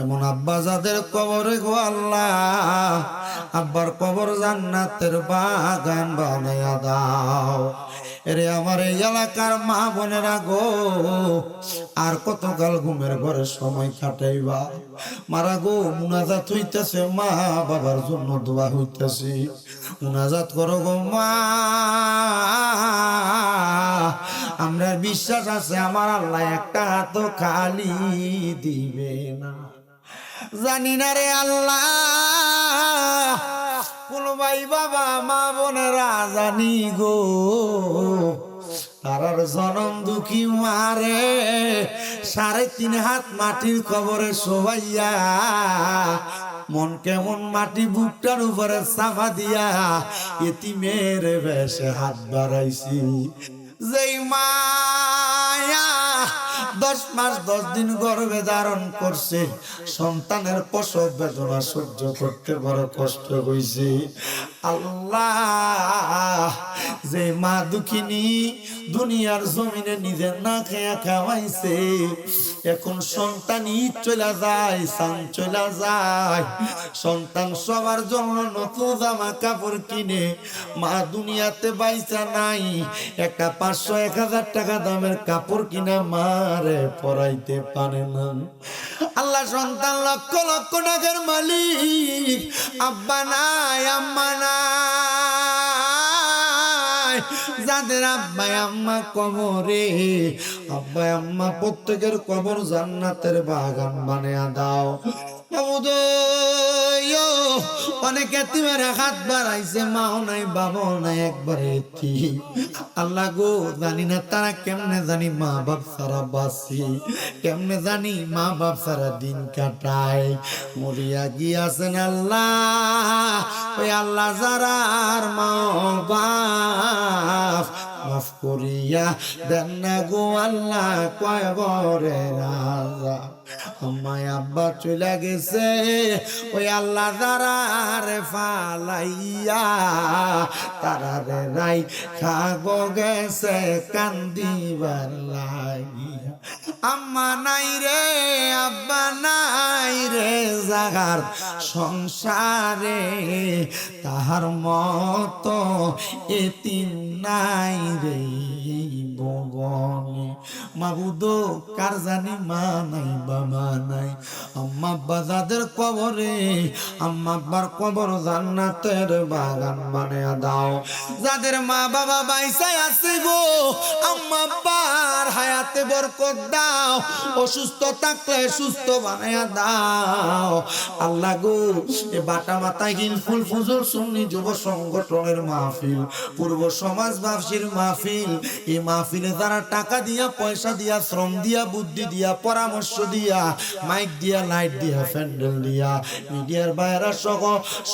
Speaker 1: এমন আব্বাজাদের কবরে গো আল্লাহ, আব্বার কবর জান্নাতের বাগান বানাইয়া দাও। এরে আমার এই এলাকার মা বোনেরা গো, আর কতকাল ঘুমের ঘরে সময় কাটাইবা? মারা গো, মুনাজাত হইতেছে, মা বাবার জন্য দোয়া হইতেছে, মুনাজাত করো গো মা। আমরা বিশ্বাস আছে আমার আল্লাহ একটা হাত খালি দিবে না। জানি না রে আল্লাহ, কোন ভাই বাবা মা বোনেরা জানি গো, তারার জনম দুঃখী মারে 3.5 হাত মাটির কবরে শোভাইয়া মন কেমন মাটি বুকটার উপরে চাপা দিয়া এতিমের বেশে হাত বাড়াইছি। যেই মায়া 10 মাস 10 দিন গর্ভে ধারণ করছে, সন্তানের প্রসব বেদনা সহ্য করতে বড় কষ্ট হয়েছে। আল্লাহ, যে মা দুঃখিনী দুনিয়ার জমিনে নিজের না খেয়া খাওয়াইছে, এখন সন্তান ঈদ চলে যায়, সান চলে যায়, সন্তান সবার জন্য নতুন জামা কাপড় কিনে, মা দুনিয়াতে বাইসা নাই, একটা 500-1000 টাকা দামের কাপড় কিনা মারে পরাইতে পারে না। আল্লাহ, সন্তান লক্ষ লক্ষ টাকার মালিক, আব্বা নাই আম্মা নাই, যাদের আব্বা আম্মা কবরে, আব্বা আম্মা প্রত্যেকের কবর জান্নাতের বাগান বানিয়ে দাও। অনেক এতিমের হাত বাড়াইছে, মাও নাই বাবাও নাই, একবারে এতিম। আল্লাহ গো, জানি না তারা কেমনে জানি মা বাপ সারা বাসি, কেমনে জানি মা বাপ সারা দিন কাটায়, মরিয়া গিয়াছেন আল্লাহ। ওই আল্লাহ যারার মা বাপ মাফ করিয়া দেন না গো আল্লাহ, কয়বরে রাজা আমায় আব্বা চলে গেছে, ওই আল্লাহ যারারে ফালাইয়া তারারে রাই খাগো গেছে কান্দিবার লাগিয়া। আম্মা নাই রে আব্বা নাই রে জাগার সংসারে, তাহার মতো এতিম নাই রে ভুবনে। মাবুদ, কার জানি মা নাই বাবা নাই, আম্মা আব্বা যাদের কবরে, আম্মা আব্বার কবর জান্নাতের বাগান বানিয়ে দাও। যাদের মা বাবা বাইসায় আছে গো, আম্মা আব্বার হায়াতে বরকত দাও, অসুস্থ থাকলে সুস্থ বানিয়ে দাও। আল্লাহ গো, এ বাটা মাথায় ফুল ফুজুর সুন্নি যুব সংগঠনের মাহফিল, পূর্ব সমাজবাসীর মাহফিল, এই মাহফিলে যারা টাকা দিয়া, পয়সা দিয়া, শ্রম দিয়া, বুদ্ধি দিয়া, পরামর্শ দিয়া, মাইক দিয়া, লাইট দিয়া, প্যান্ডেল দিয়া, মিডিয়ার বাইরা সহ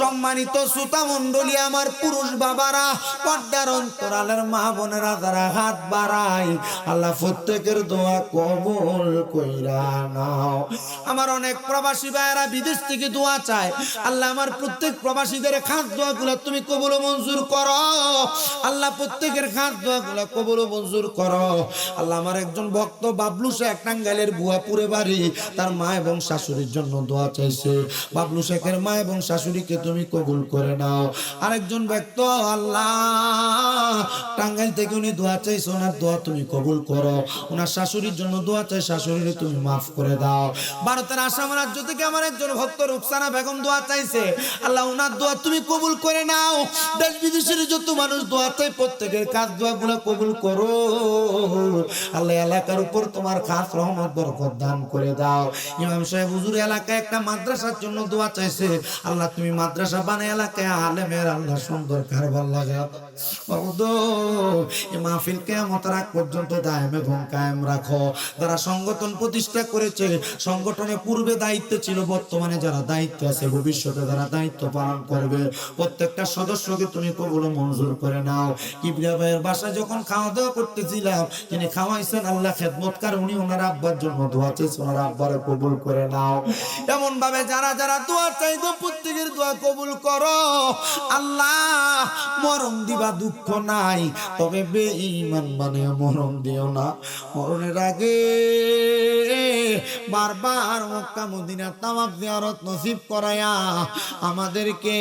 Speaker 1: সম্মানিত শ্রোতা মণ্ডলী, আমার পুরুষ বাবারা, পর্দার অন্তরালের মা বোনেরা যারা হাত বাড়ায়, আল্লাহ প্রত্যেকের দোয়া কবুল কইরা নাও। আমার অনেক প্রবাসী ভাইয়েরা বিদেশ থেকে দোয়া চায়, আল্লাহ আমার প্রত্যেক প্রবাসীদের খাস দোয়াগুলো তুমি কবুল মঞ্জুর করো। আল্লাহ প্রত্যেকের খাস দোয়াগুলো কবুল মঞ্জুর করো। আল্লাহ, আমার একজন ভক্ত বাবলু শেখ, টাঙ্গাইলের ভুয়াপুরে বাড়ি, তার মা এবং শাশুড়ির জন্য দোয়া চাইছে। বাবলু শেখের মা এবং শাশুড়িকে তুমি কবুল করে নাও। আরেকজন ব্যক্তি, আল্লাহ, টাঙ্গাইল থেকে উনি দোয়া চাইছে, ওনার দোয়া তুমি কবুল করো। ওনার শাশুড়ির জন্য দোয়া চাই, শাশুড়ির তুমি মাফ করে দাও। ভারতের আসাম রাজ্য থেকে আমার একজন ভক্ত রুকসানা বেগম দোয়া চাইছে, আল্লাহ ওনার দোয়া তুমি কবুল করে নাও। দেশ বিদেশের যত মানুষ দোয়া চাই, প্রত্যেকের কাজ দোয়াগুলো কবুল করো। আল্লাহ, এলাকার উপর তোমার খাস রহমত বরকত দান করে দাও। ইমাম সাহেব হুজুর এলাকায় একটা মাদ্রাসার জন্য দোয়া চাইছে, আল্লাহ তুমি মাদ্রাসা বানায় এলাকায় আলেমের আল্লাহ সুন্দর কারবার লাগাও। এই মাহফিল কিয়ামত রাত পর্যন্ত দায়েম এবং কায়েম রাখো। যারা সংগঠন প্রতিষ্ঠা করেছে, সংগঠনের পূর্বে দায়িত্ব ছিল, বর্তমানে যারা দায়িত্ব আছে, ভবিষ্যতে যারা দায়িত্ব পালন করবে, প্রত্যেকটা সদস্যকে তুমি কবুল মঞ্জুর করে নাও। কিবরিয়া ভাইয়ের বাসায় যখন খাওয়া দাওয়া করতেছিলাম, তিনি খাওয়াইছেন, আল্লাহ খেদমতকার, উনি ওনার আব্বার জন্য দোয়া চাইছেন, ওনার আব্বারে কবুল করে নাও। এমন ভাবে যারা যারা দোয়া চাইতো, প্রত্যেকের দোয়া কবুল করো। আল্লাহ, মরণ দিবা দিবা দুঃখ নাই, তবে বেঈমান বানিয়ে মরণ দিও না। মরণের আগে বারবার মক্কা মদিনা তাওয়াফ জিয়ারত নসিব করায়া আমাদেরকে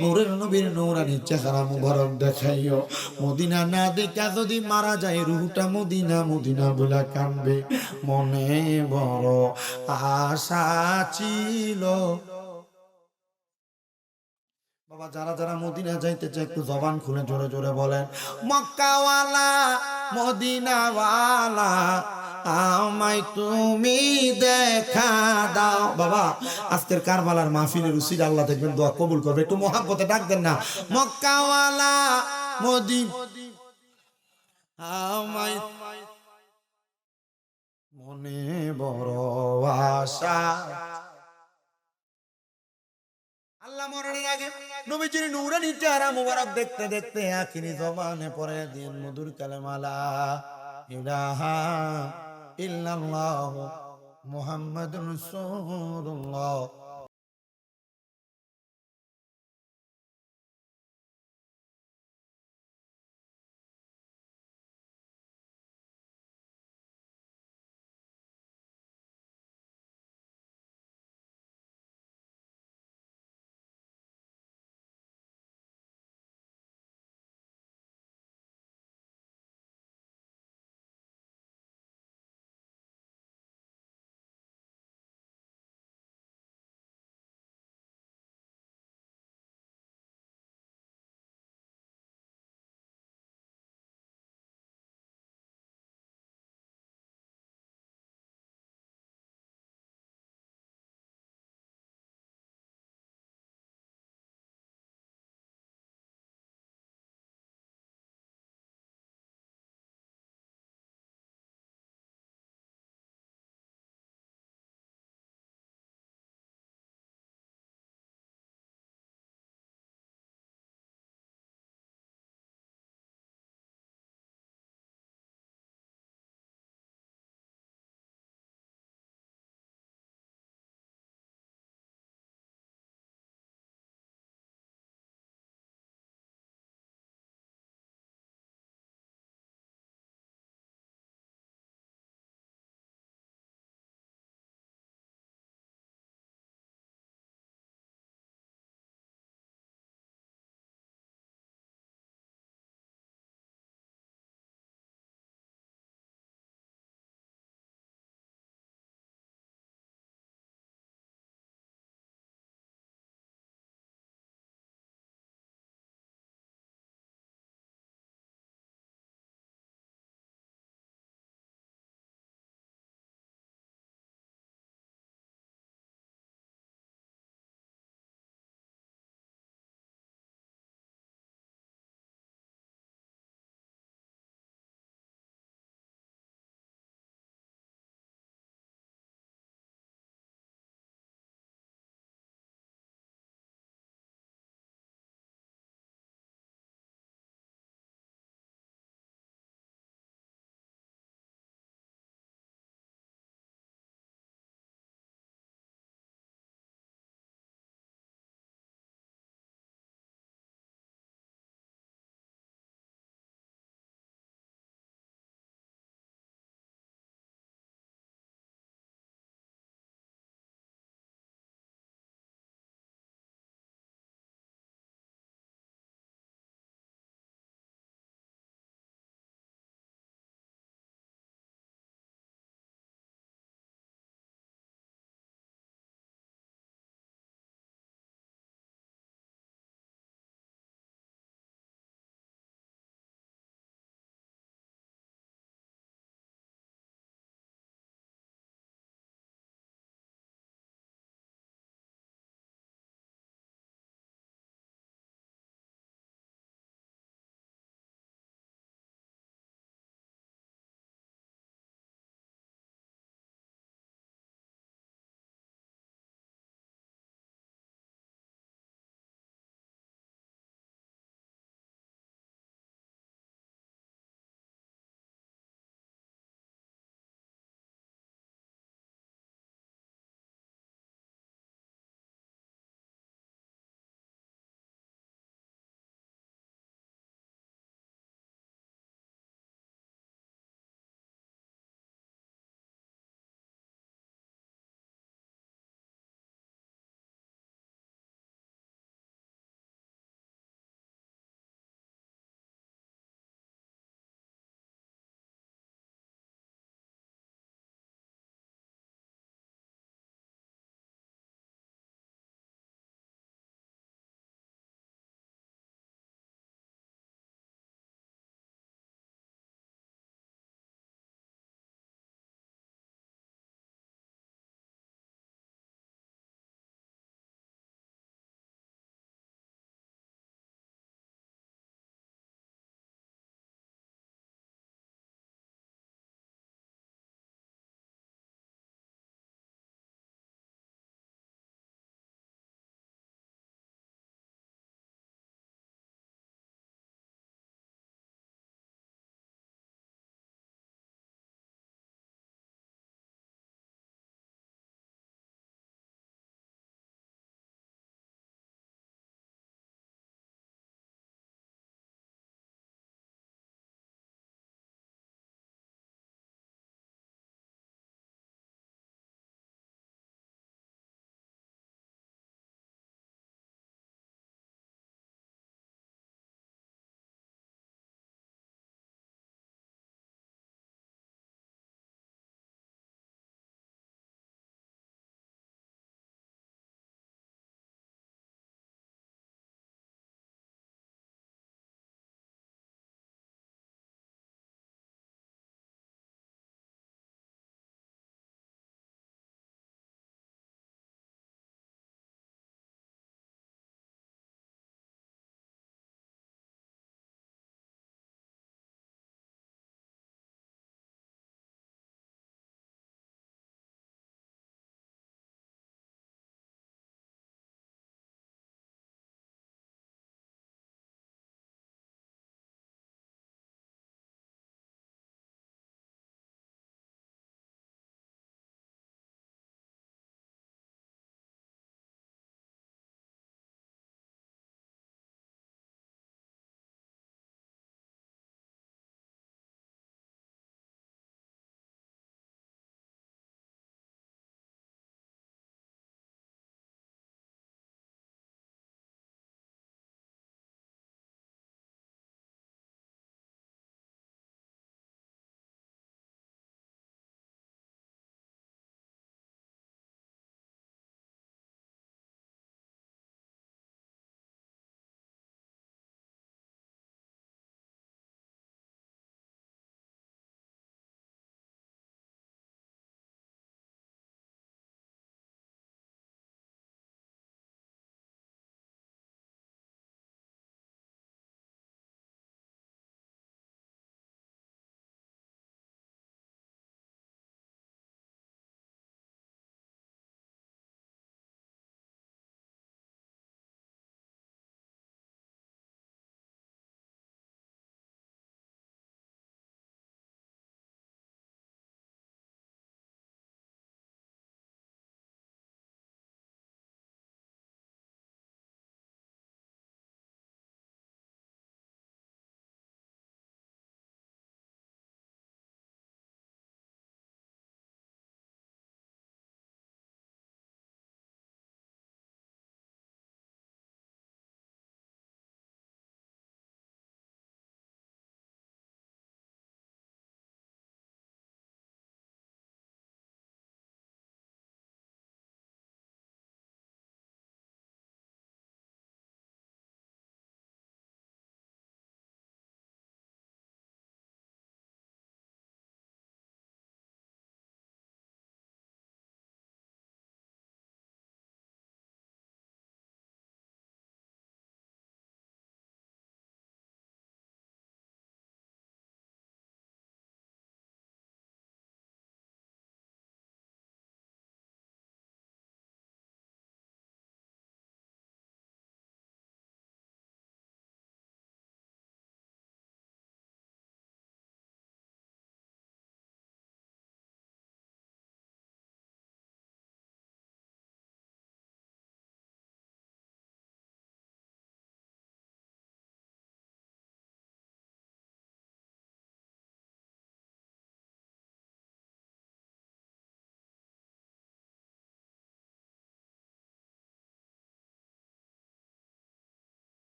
Speaker 1: নূরের নবীর নূরানি চেহারা মুবারক দেখাইও। মদিনা না দেখা যদি মারা যায়, রুহটা মদিনা মদিনা বলে কানবে। মনে বড় আশা ছিল। বাবা, যারা যারা মদিনা যাইতে চায় একটু জবান খুলে জোরে জোরে বলেন, মক্কাওয়ালা মদিনাওয়ালা আমায় তুমি দেখা দাও। বাবা, আজকের কারবালার মাহফিলের উসিলা আল্লাহ দেখবেন দোয়া কবুল করবে। একটু মহাব্বতে ডাক দেন না, মক্কাওয়ালা মদিনা আমায়, মনে বড় আশা। আল্লাহ মরণের আগে নবীজির নূরানি চেহারা মুবারক দেখতে দেখতে আখিরি জবানে পড়ে দিন মধুর কালেমা লা ইলাহা ইল্লাল্লাহ মুহাম্মাদুর রাসূলুল্লাহ